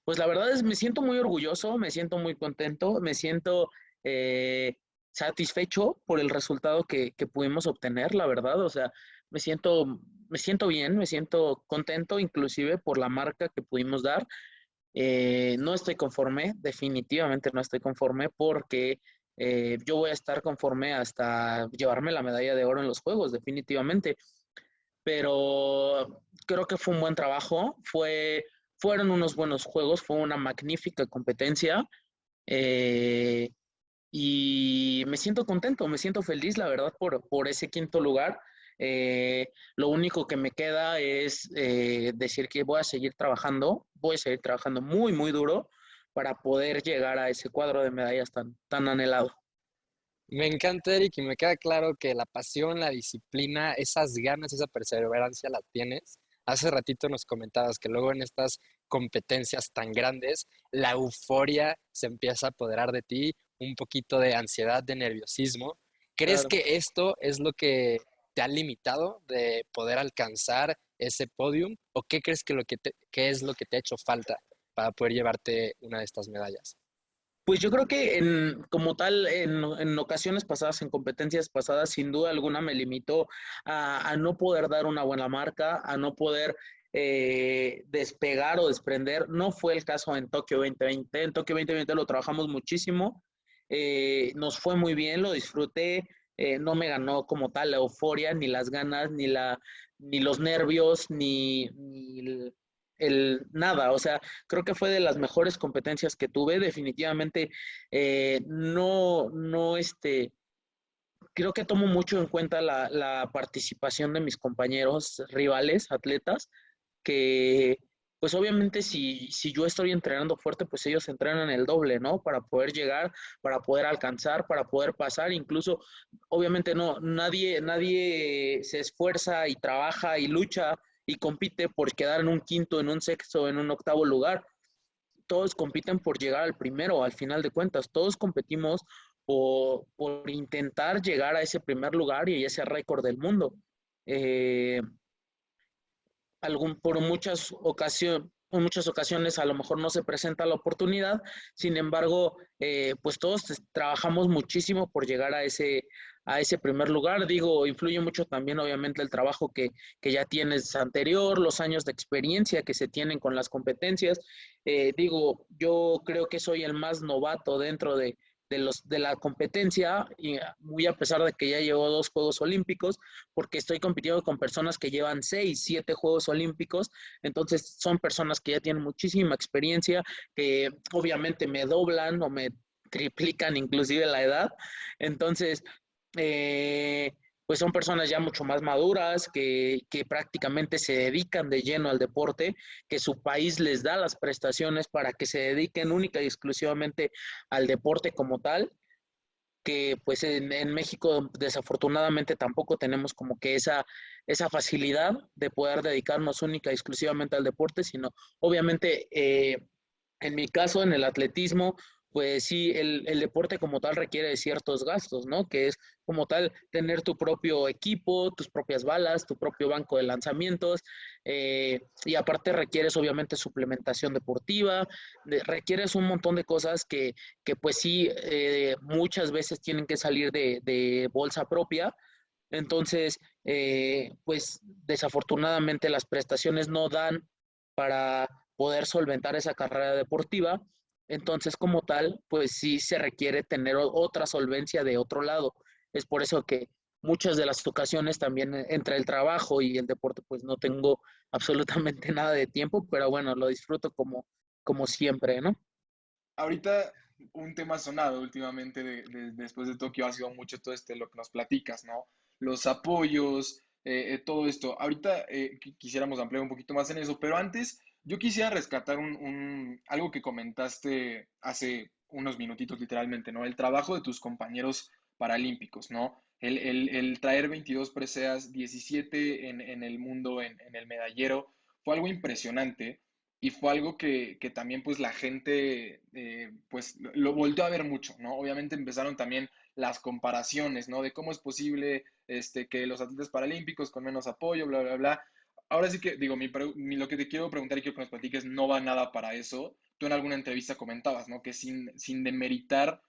pues la verdad es, me siento muy orgulloso, me siento muy contento, me siento eh, satisfecho por el resultado que pudimos obtener, la verdad. O sea, me siento bien, me siento contento inclusive por la marca que pudimos dar. No estoy conforme, definitivamente no estoy conforme porque yo voy a estar conforme hasta llevarme la medalla de oro en los Juegos, definitivamente, pero creo que fue un buen trabajo, fueron unos buenos juegos, fue una magnífica competencia eh, y me siento contento, me siento feliz, la verdad, por ese quinto lugar. Lo único que me queda es decir que voy a seguir trabajando muy, muy duro para poder llegar a ese cuadro de medallas tan, tan anhelado. Me encanta, Eric, y me queda claro que la pasión, la disciplina, esas ganas, esa perseverancia la tienes. Hace ratito nos comentabas que luego en estas competencias tan grandes, la euforia se empieza a apoderar de ti, un poquito de ansiedad, de nerviosismo. ¿Crees Claro. que esto es lo que te ha limitado de poder alcanzar ese podium? ¿O qué crees que, qué es lo que te ha hecho falta para poder llevarte una de estas medallas? Pues yo creo que como tal, en ocasiones pasadas, en competencias pasadas, sin duda alguna me limitó a no poder dar una buena marca, a no poder despegar o desprender. No fue el caso en Tokio 2020. En Tokio 2020 lo trabajamos muchísimo, nos fue muy bien, lo disfruté, no me ganó como tal la euforia, ni las ganas, ni los nervios, ni nada. O sea, creo que fue de las mejores competencias que tuve. Definitivamente no, creo que tomo mucho en cuenta la participación de mis compañeros, rivales, atletas, que pues obviamente si yo estoy entrenando fuerte, pues ellos entrenan el doble, ¿no? Para poder llegar, para poder alcanzar, para poder pasar. Incluso, obviamente no, nadie se esfuerza y trabaja y lucha y compite por quedar en un quinto, en un sexto, en un octavo lugar. Todos compiten por llegar al primero, al final de cuentas. Todos competimos por intentar llegar a ese primer lugar y ese récord del mundo. Eh, en muchas ocasiones a lo mejor no se presenta la oportunidad. Sin embargo, pues todos trabajamos muchísimo por llegar a ese primer lugar. Digo, influye mucho también obviamente el trabajo que ya tienes anterior, los años de experiencia que se tienen con las competencias. Digo, yo creo que soy el más novato dentro de la competencia, y muy a pesar de que ya llevo 2 Juegos Olímpicos, porque estoy compitiendo con personas que llevan 6, 7 Juegos Olímpicos. Entonces son personas que ya tienen muchísima experiencia, que obviamente me doblan o me triplican inclusive la edad. Entonces, eh, pues son personas ya mucho más maduras, que prácticamente se dedican de lleno al deporte, que su país les da las prestaciones para que se dediquen única y exclusivamente al deporte como tal, que pues en México desafortunadamente tampoco tenemos como que esa facilidad de poder dedicarnos única y exclusivamente al deporte, sino obviamente en mi caso, en el atletismo, pues sí, el deporte como tal requiere de ciertos gastos, ¿no? Que es como tal tener tu propio equipo, tus propias balas, tu propio banco de lanzamientos, y aparte requieres obviamente suplementación deportiva, requieres un montón de cosas que pues sí, muchas veces tienen que salir de bolsa propia. Entonces, pues desafortunadamente las prestaciones no dan para poder solventar esa carrera deportiva. Entonces, como tal, pues sí se requiere tener otra solvencia de otro lado. Es por eso que muchas de las ocasiones también entre el trabajo y el deporte, pues no tengo absolutamente nada de tiempo, pero bueno, lo disfruto como siempre, ¿no? Ahorita un tema sonado últimamente después de Tokio ha sido mucho todo lo que nos platicas, ¿no? Los apoyos, todo esto. Ahorita quisiéramos ampliar un poquito más en eso, pero antes yo quisiera rescatar algo que comentaste hace unos minutitos literalmente, ¿no? El trabajo de tus compañeros paralímpicos, ¿no? El traer 22 preseas, 17 en el mundo, en el medallero, fue algo impresionante y fue algo que también pues la gente pues lo volteó a ver mucho, ¿no? Obviamente empezaron también las comparaciones, ¿no? De cómo es posible que los atletas paralímpicos con menos apoyo, bla, bla, bla. Ahora sí que digo, lo que te quiero preguntar y quiero que nos platiques no va nada para eso. Tú en alguna entrevista comentabas, ¿no? Que sin demeritar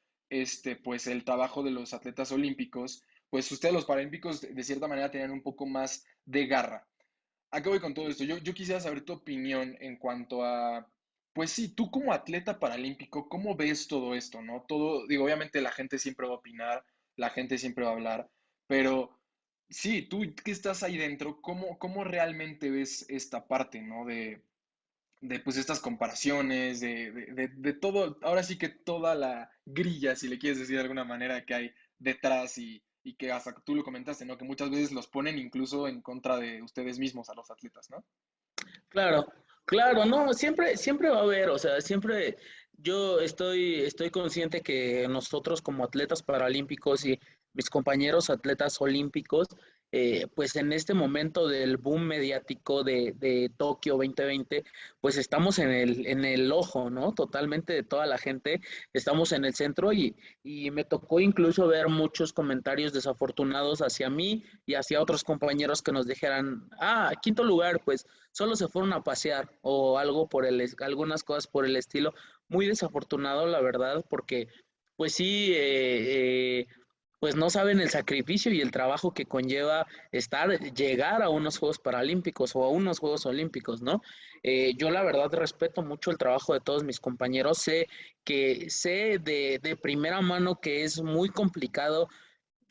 pues el trabajo de los atletas olímpicos, pues ustedes los paralímpicos de cierta manera tenían un poco más de garra. ¿A qué voy con todo esto? Yo quisiera saber tu opinión en cuanto a, pues sí, tú como atleta paralímpico, ¿cómo ves todo esto, no? Todo, digo, obviamente la gente siempre va a opinar, la gente siempre va a hablar, pero sí, tú que estás ahí dentro, ¿cómo realmente ves esta parte, no? De pues estas comparaciones, de todo, ahora sí que toda la grilla, si le quieres decir de alguna manera, que hay detrás y que hasta tú lo comentaste, ¿no? Que muchas veces los ponen incluso en contra de ustedes mismos a los atletas, ¿no? Claro, claro, no, siempre va a haber, o sea, siempre yo estoy consciente que nosotros como atletas paralímpicos y mis compañeros atletas olímpicos, pues en este momento del boom mediático de Tokio 2020, pues estamos en el ojo, ¿no? Totalmente de toda la gente, estamos en el centro y me tocó incluso ver muchos comentarios desafortunados hacia mí y hacia otros compañeros que nos dijeran, quinto lugar, pues solo se fueron a pasear o algo algunas cosas por el estilo. Muy desafortunado, la verdad, porque pues sí, pues no saben el sacrificio y el trabajo que conlleva llegar a unos Juegos Paralímpicos o a unos Juegos Olímpicos, ¿no? Yo la verdad respeto mucho el trabajo de todos mis compañeros, sé de primera mano que es muy complicado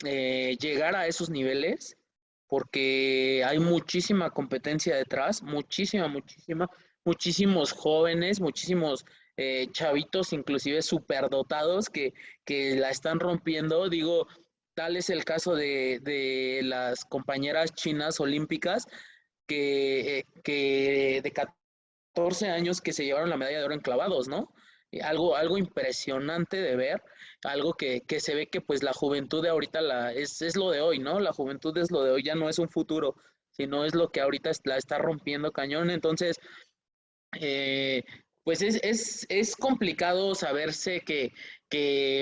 llegar a esos niveles porque hay muchísima competencia detrás, muchísimos jóvenes, muchísimos chavitos, inclusive superdotados que la están rompiendo. Digo, tal es el caso de las compañeras chinas olímpicas que de 14 años que se llevaron la medalla de oro en clavados, ¿no? Algo impresionante de ver, algo que se ve que pues la juventud de ahorita es lo de hoy, ¿no? La juventud es lo de hoy, ya no es un futuro, sino es lo que ahorita la está rompiendo cañón. Entonces, eh, pues es complicado saberse que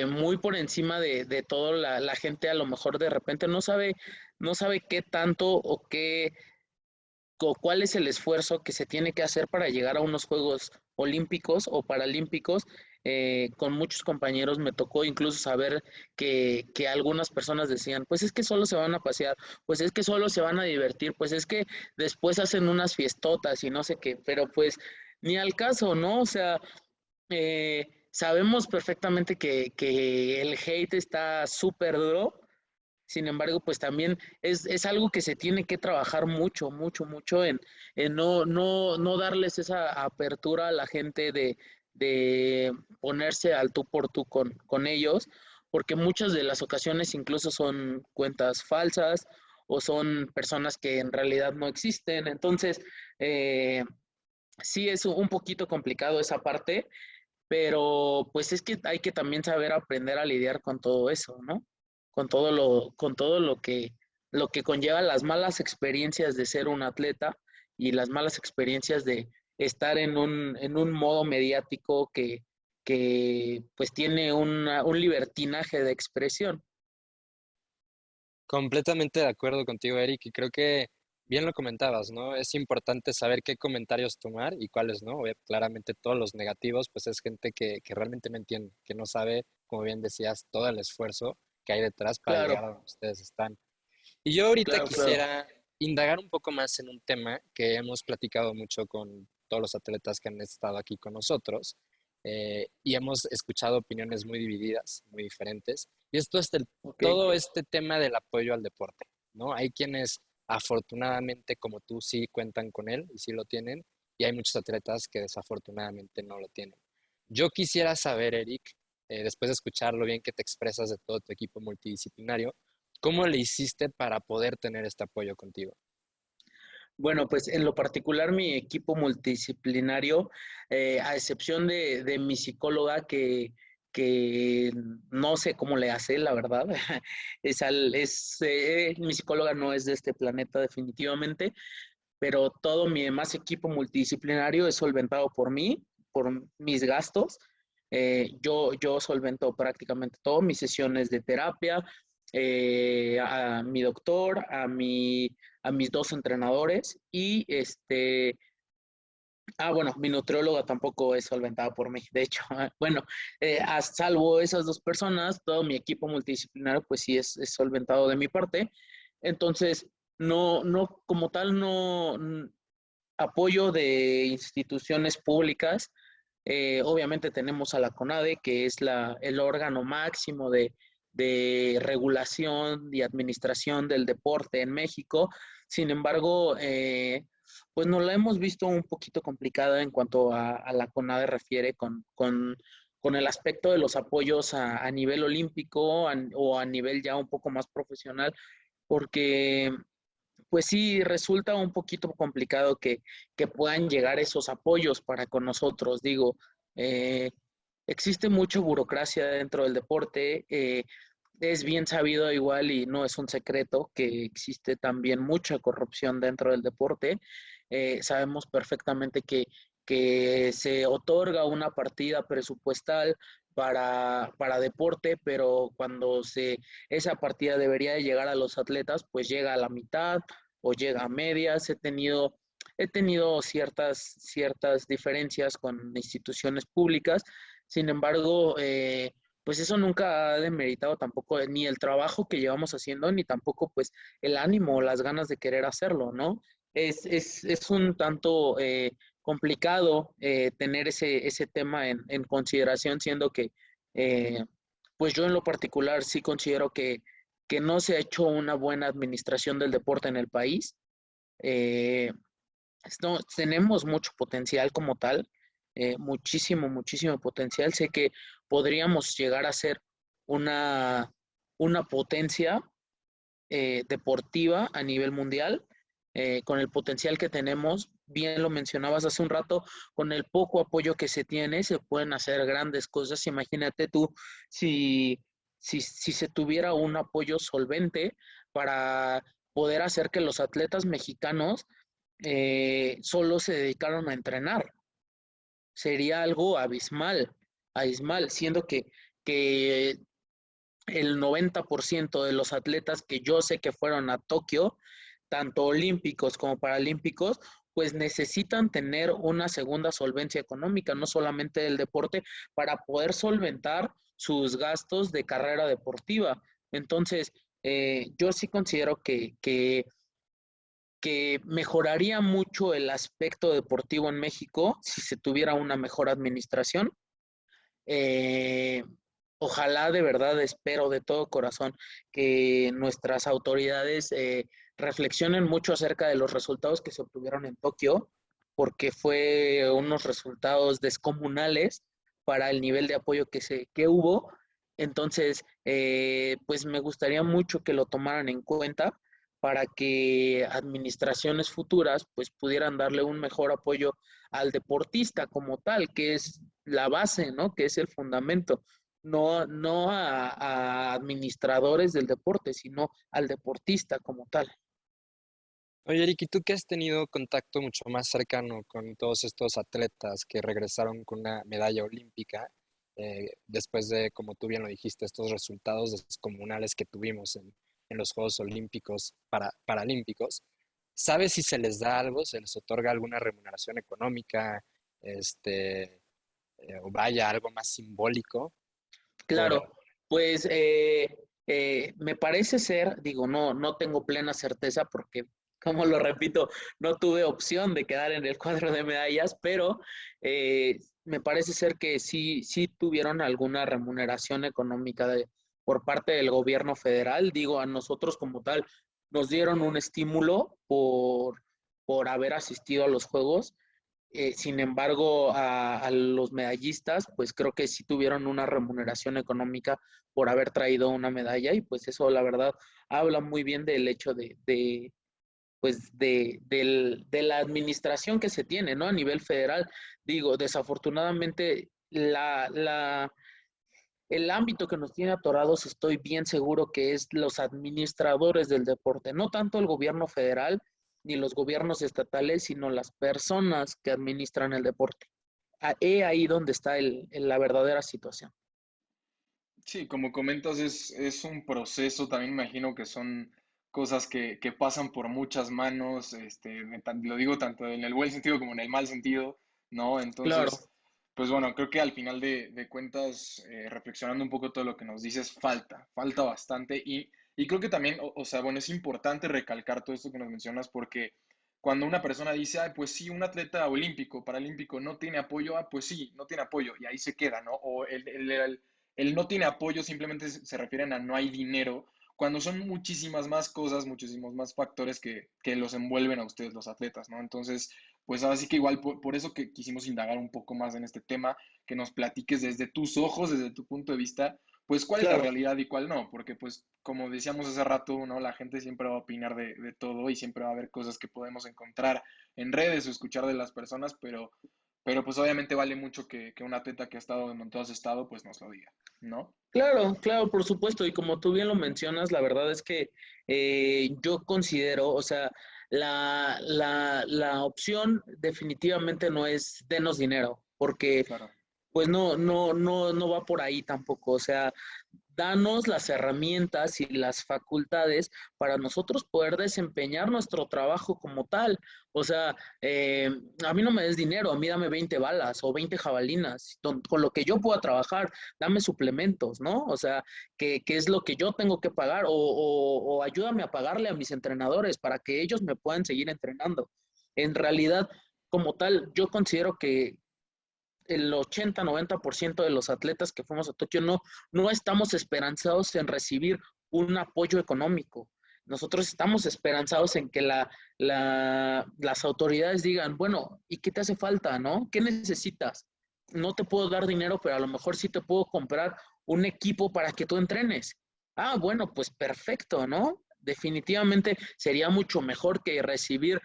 muy por encima de todo la gente a lo mejor de repente no sabe qué tanto o cuál es el esfuerzo que se tiene que hacer para llegar a unos Juegos Olímpicos o Paralímpicos. Con muchos compañeros me tocó incluso saber que algunas personas decían, pues es que solo se van a pasear, pues es que solo se van a divertir, pues es que después hacen unas fiestotas y no sé qué, pero pues ni al caso, ¿no? O sea, sabemos perfectamente que el hate está súper duro. Sin embargo, pues también es algo que se tiene que trabajar mucho, mucho, mucho en no darles esa apertura a la gente de ponerse al tú por tú con ellos, porque muchas de las ocasiones incluso son cuentas falsas o son personas que en realidad no existen. Entonces, eh, sí es un poquito complicado esa parte, pero pues es que hay que también saber aprender a lidiar con todo eso, ¿no? Con todo lo que conlleva las malas experiencias de ser un atleta y las malas experiencias de estar en un modo mediático que pues tiene un libertinaje de expresión. Completamente de acuerdo contigo, Eric, y creo que bien lo comentabas, ¿no? Es importante saber qué comentarios tomar y cuáles no. Claramente todos los negativos, pues es gente que realmente no entiende, que no sabe, como bien decías, todo el esfuerzo que hay detrás para Claro, llegar a donde ustedes están. Y yo ahorita claro, claro. quisiera indagar un poco más en un tema que hemos platicado mucho con todos los atletas que han estado aquí con nosotros, y hemos escuchado opiniones muy divididas, muy diferentes. Y esto es Ok, todo este tema del apoyo al deporte, ¿no? Hay quienes afortunadamente como tú sí cuentan con él y sí lo tienen, y hay muchos atletas que desafortunadamente no lo tienen. Yo quisiera saber, Eric, después de escuchar lo bien que te expresas de todo tu equipo multidisciplinario, ¿cómo le hiciste para poder tener este apoyo contigo? Bueno, pues en lo particular mi equipo multidisciplinario, a excepción de mi psicóloga que no sé cómo le hace, la verdad, mi psicóloga no es de este planeta definitivamente, pero todo mi demás equipo multidisciplinario es solventado por mí, por mis gastos. Yo solvento prácticamente todo, mis sesiones de terapia, a mi doctor, a mis dos entrenadores y bueno, mi nutrióloga tampoco es solventada por mí. De hecho, bueno, a salvo esas dos personas, todo mi equipo multidisciplinario, pues sí es solventado de mi parte. Entonces, no, como tal, no apoyo de instituciones públicas. Obviamente tenemos a la CONADE, que es el órgano máximo de regulación y administración del deporte en México. Sin embargo, pues nos la hemos visto un poquito complicada en cuanto a la CONADE refiere con el aspecto de los apoyos a nivel olímpico o a nivel ya un poco más profesional, porque pues sí, resulta un poquito complicado que puedan llegar esos apoyos para con nosotros. Digo, eh, existe mucha burocracia dentro del deporte. Es bien sabido igual y no es un secreto que existe también mucha corrupción dentro del deporte. Sabemos perfectamente que se otorga una partida presupuestal para deporte, pero cuando esa partida debería de llegar a los atletas, pues llega a la mitad o llega a medias. He tenido ciertas diferencias con instituciones públicas. Sin embargo, pues eso nunca ha demeritado tampoco ni el trabajo que llevamos haciendo, ni tampoco pues el ánimo o las ganas de querer hacerlo, ¿no? Es un tanto complicado tener ese tema en consideración, siendo que pues yo en lo particular sí considero que no se ha hecho una buena administración del deporte en el país. Eh, Tenemos mucho potencial como tal, muchísimo potencial. Sé que podríamos llegar a ser una, una potencia deportiva a nivel mundial, con el potencial que tenemos. Bien lo mencionabas hace un rato, con el poco apoyo que se tiene, se pueden hacer grandes cosas. Imagínate tú si, si se tuviera un apoyo solvente para poder hacer que los atletas mexicanos solo se dedicaron a entrenar. Sería algo abismal, siendo que el 90% de los atletas que yo sé que fueron a Tokio, tanto olímpicos como paralímpicos, pues necesitan tener una segunda solvencia económica, no solamente del deporte, para poder solventar sus gastos de carrera deportiva. Entonces, yo sí considero que mejoraría mucho el aspecto deportivo en México si se tuviera una mejor administración. Eh, Ojalá, de verdad, espero de todo corazón que nuestras autoridades reflexionen mucho acerca de los resultados que se obtuvieron en Tokio, porque fue unos resultados descomunales para el nivel de apoyo que hubo. Entonces, pues me gustaría mucho que lo tomaran en cuenta para que administraciones futuras pues pudieran darle un mejor apoyo al deportista como tal, que es la base, ¿no? Que es el fundamento. No a administradores del deporte, sino al deportista como tal. Oye, Eric, ¿y tú que has tenido contacto mucho más cercano con todos estos atletas que regresaron con una medalla olímpica, después de, como tú bien lo dijiste, estos resultados descomunales que tuvimos en los Juegos Olímpicos, Paralímpicos? ¿Sabes si se les da algo, se les otorga alguna remuneración económica, este, o vaya, algo más simbólico por... Claro, pues me parece ser, digo, no tengo plena certeza porque, como lo repito, no tuve opción de quedar en el cuadro de medallas, pero me parece ser que sí tuvieron alguna remuneración económica por parte del gobierno federal. Digo, a nosotros como tal nos dieron un estímulo por haber asistido a los Juegos. Sin embargo, a los medallistas, pues creo que sí tuvieron una remuneración económica por haber traído una medalla y pues eso, la verdad, habla muy bien del hecho pues de la administración que se tiene, ¿no? A nivel federal. Digo, desafortunadamente, el ámbito que nos tiene atorados, estoy bien seguro que es los administradores del deporte, no tanto el gobierno federal ni los gobiernos estatales, sino las personas que administran el deporte. He ahí donde está la verdadera situación. Sí, como comentas, es un proceso, también imagino que son cosas que pasan por muchas manos, lo digo tanto en el buen sentido como en el mal sentido, ¿no? Claro, Entonces, pues bueno, creo que al final de cuentas, reflexionando un poco todo lo que nos dices, falta bastante y creo que también, o sea, bueno, es importante recalcar todo esto que nos mencionas porque cuando una persona dice, ay, pues sí, un atleta olímpico, paralímpico no tiene apoyo, ah, pues sí, no tiene apoyo y ahí se queda, ¿no? O el no tiene apoyo simplemente se refieren a no hay dinero, cuando son muchísimas más cosas, muchísimos más factores que los envuelven a ustedes los atletas, ¿no? Entonces, pues ahora sí que igual por eso que quisimos indagar un poco más en este tema, que nos platiques desde tus ojos, desde tu punto de vista, pues cuál es la claro. realidad y cuál no, porque pues como decíamos hace rato, ¿no? La gente siempre va a opinar de todo y siempre va a haber cosas que podemos encontrar en redes o escuchar de las personas, pero pues obviamente vale mucho que un atleta que ha estado en donde tú has estado, pues nos lo diga, ¿no? Claro, claro, por supuesto. Y como tú bien lo mencionas, la verdad es que yo considero, o sea, la opción definitivamente no es denos dinero, porque Claro. pues no va por ahí tampoco. O sea, danos las herramientas y las facultades para nosotros poder desempeñar nuestro trabajo como tal. O sea, a mí no me des dinero, a mí dame 20 balas o 20 jabalinas, con lo que yo pueda trabajar, dame suplementos, ¿no? O sea, que es lo que yo tengo que pagar o ayúdame a pagarle a mis entrenadores para que ellos me puedan seguir entrenando. En realidad, como tal, yo considero que el 80-90% de los atletas que fuimos a Tokio no estamos esperanzados en recibir un apoyo económico. Nosotros estamos esperanzados en que las autoridades digan, bueno, ¿y qué te hace falta, no? ¿Qué necesitas? No te puedo dar dinero, pero a lo mejor sí te puedo comprar un equipo para que tú entrenes. Ah, bueno, pues perfecto, ¿no? Definitivamente sería mucho mejor que recibir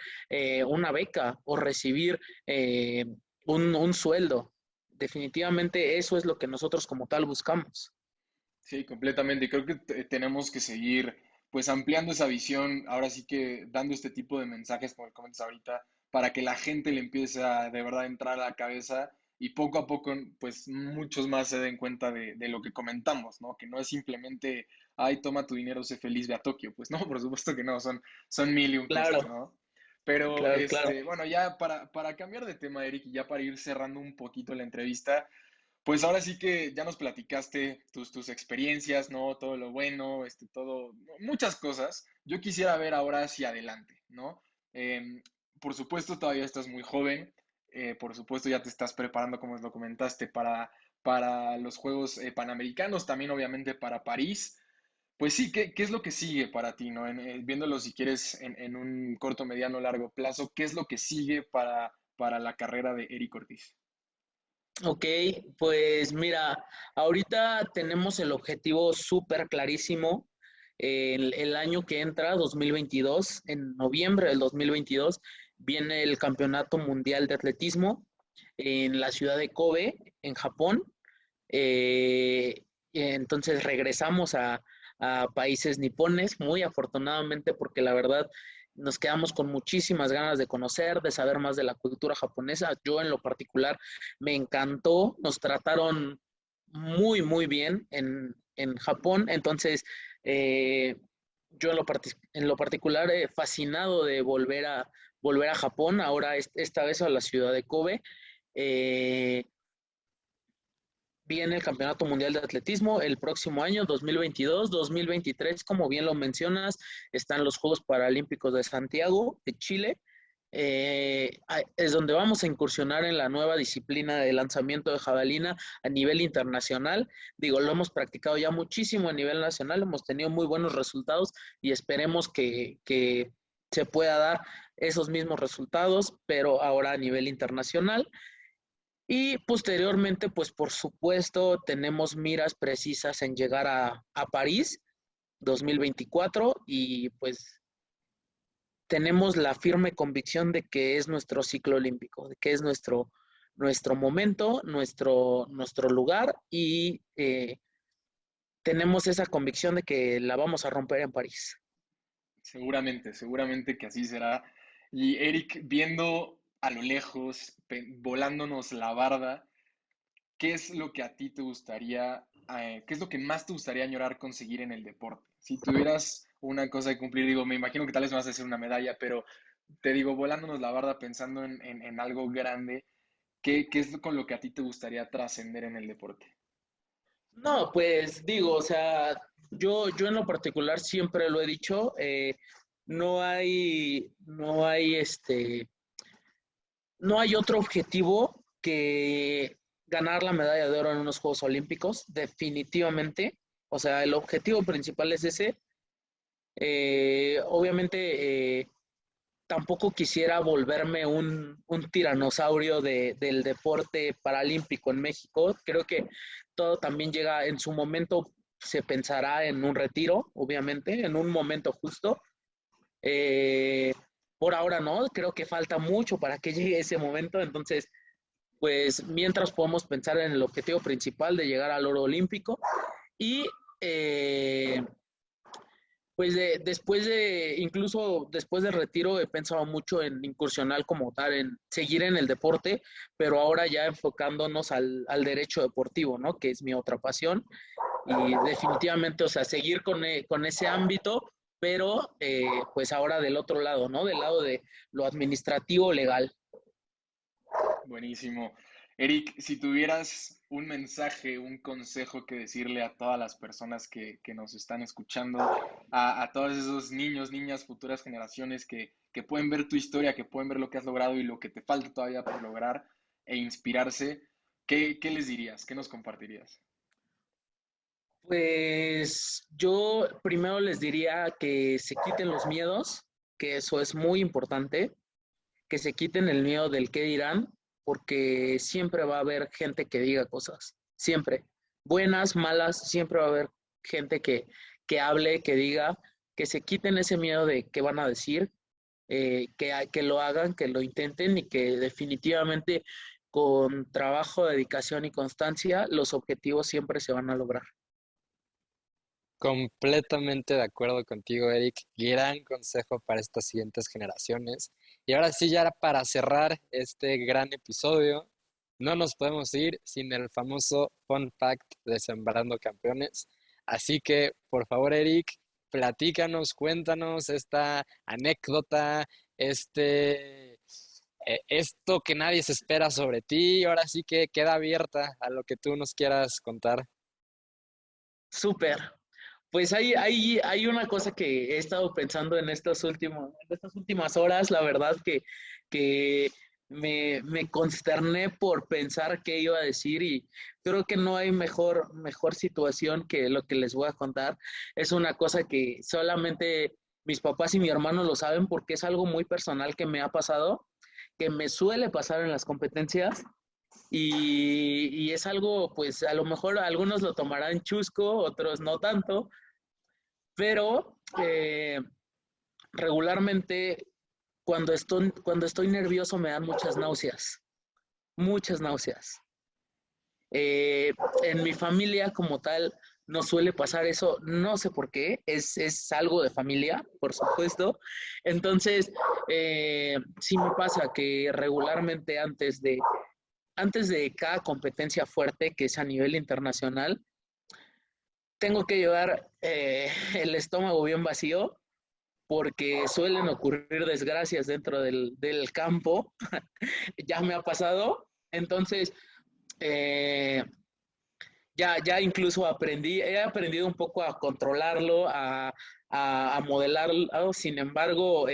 una beca o recibir un sueldo. Definitivamente eso es lo que nosotros como tal buscamos. Sí, completamente. Y creo que tenemos que seguir pues ampliando esa visión, ahora sí que dando este tipo de mensajes, como comentas ahorita, para que la gente le empiece a de verdad entrar a la cabeza y poco a poco pues muchos más se den cuenta de lo que comentamos, ¿no? Que no es simplemente, ay, toma tu dinero, sé feliz, ve a Tokio. Pues no, por supuesto que no, son mil y un cosas, Claro, ¿no? Pero claro. bueno, ya para cambiar de tema, Eric, y ya para ir cerrando un poquito la entrevista, pues ahora sí que ya nos platicaste tus experiencias, ¿no? Todo lo bueno, todo, muchas cosas. Yo quisiera ver ahora hacia adelante, ¿no? Em, por supuesto, todavía estás muy joven, por supuesto, ya te estás preparando, como lo comentaste, para los Juegos Panamericanos, también obviamente para París. Pues sí, ¿qué es lo que sigue para ti, ¿no? Viéndolo si quieres en un corto, mediano, largo plazo, ¿qué es lo que sigue para la carrera de Eric Ortiz? Ok, pues mira, ahorita tenemos el objetivo súper clarísimo. El año que entra, 2022, en noviembre del 2022, viene el Campeonato Mundial de Atletismo en la ciudad de Kobe, en Japón. Entonces regresamos a países nipones, muy afortunadamente, porque la verdad nos quedamos con muchísimas ganas de conocer, de saber más de la cultura japonesa. Yo en lo particular me encantó, nos trataron muy bien en Japón, entonces yo en lo particular fascinado de volver a Japón, ahora esta vez a la ciudad de Kobe. Eh, Viene el Campeonato Mundial de Atletismo el próximo año, 2022, 2023, como bien lo mencionas, están los Juegos Paralímpicos de Santiago, de Chile. Es donde vamos a incursionar en la nueva disciplina de lanzamiento de jabalina a nivel internacional. Digo, lo hemos practicado ya muchísimo a nivel nacional, hemos tenido muy buenos resultados y esperemos que se pueda dar esos mismos resultados, pero ahora a nivel internacional. Y posteriormente, pues por supuesto, tenemos miras precisas en llegar a París 2024 y pues tenemos la firme convicción de que es nuestro ciclo olímpico, de que es nuestro momento, nuestro lugar y tenemos esa convicción de que la vamos a romper en París. Seguramente, seguramente que así será. Y Eric, viendo a lo lejos, volándonos la barda, ¿qué es lo que a ti te gustaría, qué es lo que más te gustaría añorar conseguir en el deporte? Si tuvieras una cosa que cumplir, digo, me imagino que tal vez me vas a hacer una medalla, pero te digo, volándonos la barda, pensando en algo grande, ¿qué es con lo que a ti te gustaría trascender en el deporte? No, pues digo, o sea, yo en lo particular siempre lo he dicho, no hay otro objetivo que ganar la medalla de oro en unos Juegos Olímpicos, definitivamente. O sea, el objetivo principal es ese. Obviamente, tampoco quisiera volverme un tiranosaurio del deporte paralímpico en México. Creo que todo también llega en su momento, se pensará en un retiro, obviamente, en un momento justo. Eh, por ahora no, creo que falta mucho para que llegue ese momento, entonces, pues mientras podemos pensar en el objetivo principal de llegar al oro olímpico y eh, pues incluso después del retiro he pensado mucho en incursionar como tal, en seguir en el deporte, pero ahora ya enfocándonos al derecho deportivo, ¿no? Que es mi otra pasión. Y definitivamente, o sea, seguir con ese ámbito, pero pues ahora del otro lado, ¿no? Del lado de lo administrativo legal. Buenísimo. Eric, si tuvieras un mensaje, un consejo que decirle a todas las personas que nos están escuchando, a todos esos niños, niñas, futuras generaciones que pueden ver tu historia, que pueden ver lo que has logrado y lo que te falta todavía por lograr e inspirarse, ¿qué les dirías? ¿Qué nos compartirías? Pues yo primero les diría que se quiten los miedos, que eso es muy importante, que se quiten el miedo del qué dirán, porque siempre va a haber gente que diga cosas, siempre, buenas, malas, siempre va a haber gente que hable, que diga, que se quiten ese miedo de qué van a decir, que lo hagan, que lo intenten y que definitivamente con trabajo, dedicación y constancia los objetivos siempre se van a lograr. Completamente de acuerdo contigo, Eric. Gran consejo para estas siguientes generaciones. Y ahora sí, ya para cerrar este gran episodio, no nos podemos ir sin el famoso fun fact de Sembrando Campeones. Así que, por favor, Eric, platícanos, cuéntanos esta anécdota, esto que nadie se espera sobre ti. Ahora sí que queda abierta a lo que tú nos quieras contar. Súper. Pues hay una cosa que he estado pensando en estas últimas horas, la verdad que me consterné por pensar qué iba a decir y creo que no hay mejor situación que lo que les voy a contar. Es una cosa que solamente mis papás y mi hermano lo saben porque es algo muy personal que me ha pasado, que me suele pasar en las competencias y es algo, pues a lo mejor algunos lo tomarán chusco, otros no tanto, pero regularmente cuando estoy nervioso me dan muchas náuseas, muchas náuseas. En mi familia como tal no suele pasar eso, no sé por qué, es algo de familia, por supuesto. Entonces, sí me pasa que regularmente antes de cada competencia fuerte, que es a nivel internacional, tengo que llevar el estómago bien vacío porque suelen ocurrir desgracias dentro del campo. Ya me ha pasado. Entonces, eh, ya incluso he aprendido un poco a controlarlo, a modelarlo. Sin embargo,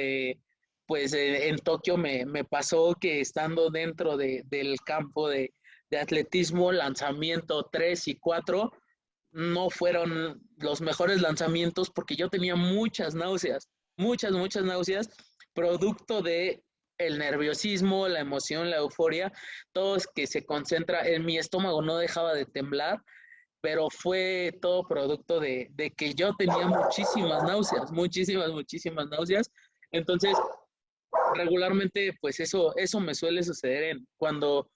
pues en Tokio me pasó que estando dentro del campo de atletismo, lanzamiento 3 y 4 no fueron los mejores lanzamientos porque yo tenía muchas náuseas, muchas náuseas. producto de el nerviosismo, la emoción, la euforia, todo es que se concentra en mi estómago, no dejaba de temblar, pero fue todo producto de que yo tenía muchísimas náuseas, muchísimas náuseas. Entonces, regularmente, pues eso me suele suceder cuando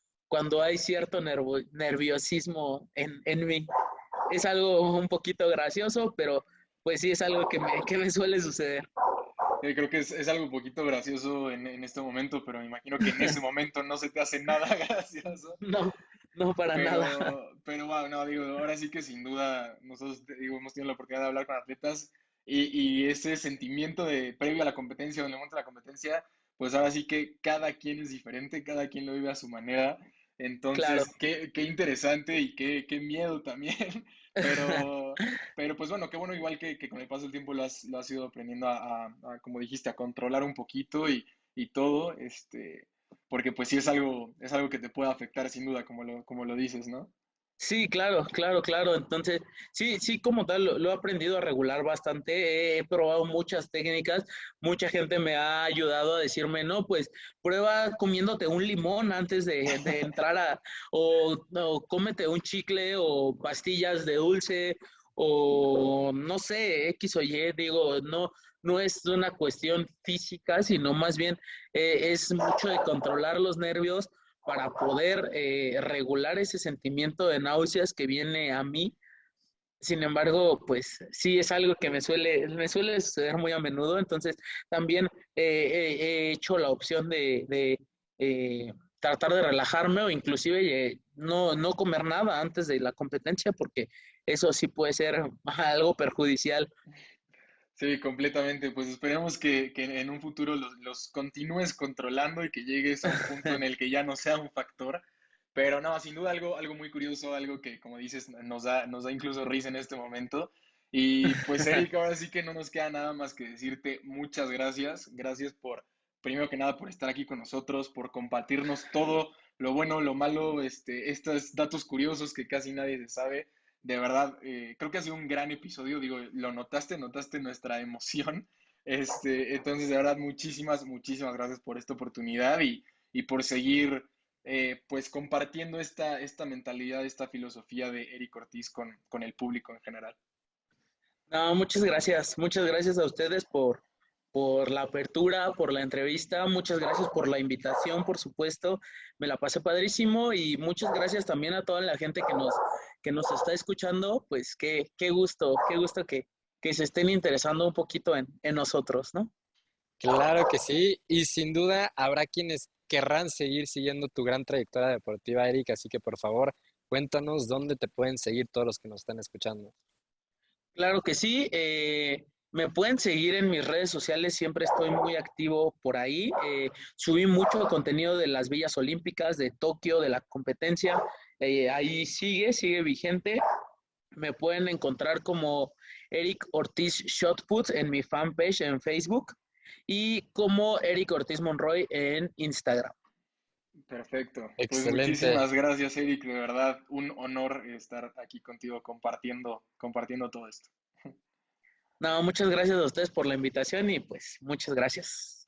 hay cierto nerviosismo en mí. Es algo un poquito gracioso, pero pues sí es algo que me suele suceder. Creo que es algo un poquito gracioso en este momento, pero me imagino que en ese momento no se te hace nada gracioso. No, no para nada. Pero wow, no, digo, ahora sí que sin duda nosotros, digo, hemos tenido la oportunidad de hablar con atletas y ese sentimiento de previo a la competencia o en el momento de la competencia, pues ahora sí que cada quien es diferente, cada quien lo vive a su manera. Claro. Entonces, qué interesante y qué miedo también. Pero, pero pues bueno, qué bueno igual que con el paso del tiempo lo has ido aprendiendo como dijiste, a controlar un poquito y todo, porque pues sí es algo que te puede afectar sin duda, como lo dices, ¿no? Sí, claro. Entonces, sí, como tal, lo he aprendido a regular bastante. He probado muchas técnicas. Mucha gente me ha ayudado a decirme, no, pues prueba comiéndote un limón antes de entrar o cómete un chicle o pastillas de dulce o no sé, X o Y. Digo, no es una cuestión física, sino más bien es mucho de controlar los nervios para poder regular ese sentimiento de náuseas que viene a mí. Sin embargo, pues sí es algo que me suele suceder muy a menudo, entonces también he hecho la opción de tratar de relajarme o inclusive no comer nada antes de la competencia porque eso sí puede ser algo perjudicial. Sí, completamente. Pues esperemos que en un futuro los continúes controlando y que llegues a un punto en el que ya no sea un factor. Pero no, sin duda algo muy curioso, algo que, como dices, nos da incluso risa en este momento. Y pues, Eric, ahora sí que no nos queda nada más que decirte muchas gracias. Gracias primero que nada, por estar aquí con nosotros, por compartirnos todo, lo bueno, lo malo, estos datos curiosos que casi nadie se sabe. De verdad, creo que ha sido un gran episodio. Digo, lo notaste nuestra emoción. Entonces, de verdad, muchísimas gracias por esta oportunidad y por seguir pues compartiendo esta mentalidad, esta filosofía de Eric Ortiz con el público en general. No, muchas gracias a ustedes por la apertura, por la entrevista, muchas gracias por la invitación, por supuesto, me la pasé padrísimo y muchas gracias también a toda la gente que nos está escuchando, pues qué gusto que se estén interesando un poquito en nosotros, ¿no? Claro que sí, y sin duda habrá quienes querrán seguir siguiendo tu gran trayectoria deportiva, Eric, así que por favor, cuéntanos dónde te pueden seguir todos los que nos están escuchando. Claro que sí. Me pueden seguir en mis redes sociales, siempre estoy muy activo por ahí. Subí mucho contenido de las Villas Olímpicas, de Tokio, de la competencia. Ahí sigue vigente. Me pueden encontrar como Eric Ortiz Shotput en mi fanpage en Facebook y como Eric Ortiz Monroy en Instagram. Perfecto. Pues Excelente. muchísimas gracias, Eric. De verdad, un honor estar aquí contigo compartiendo todo esto. No, muchas gracias a ustedes por la invitación y pues muchas gracias.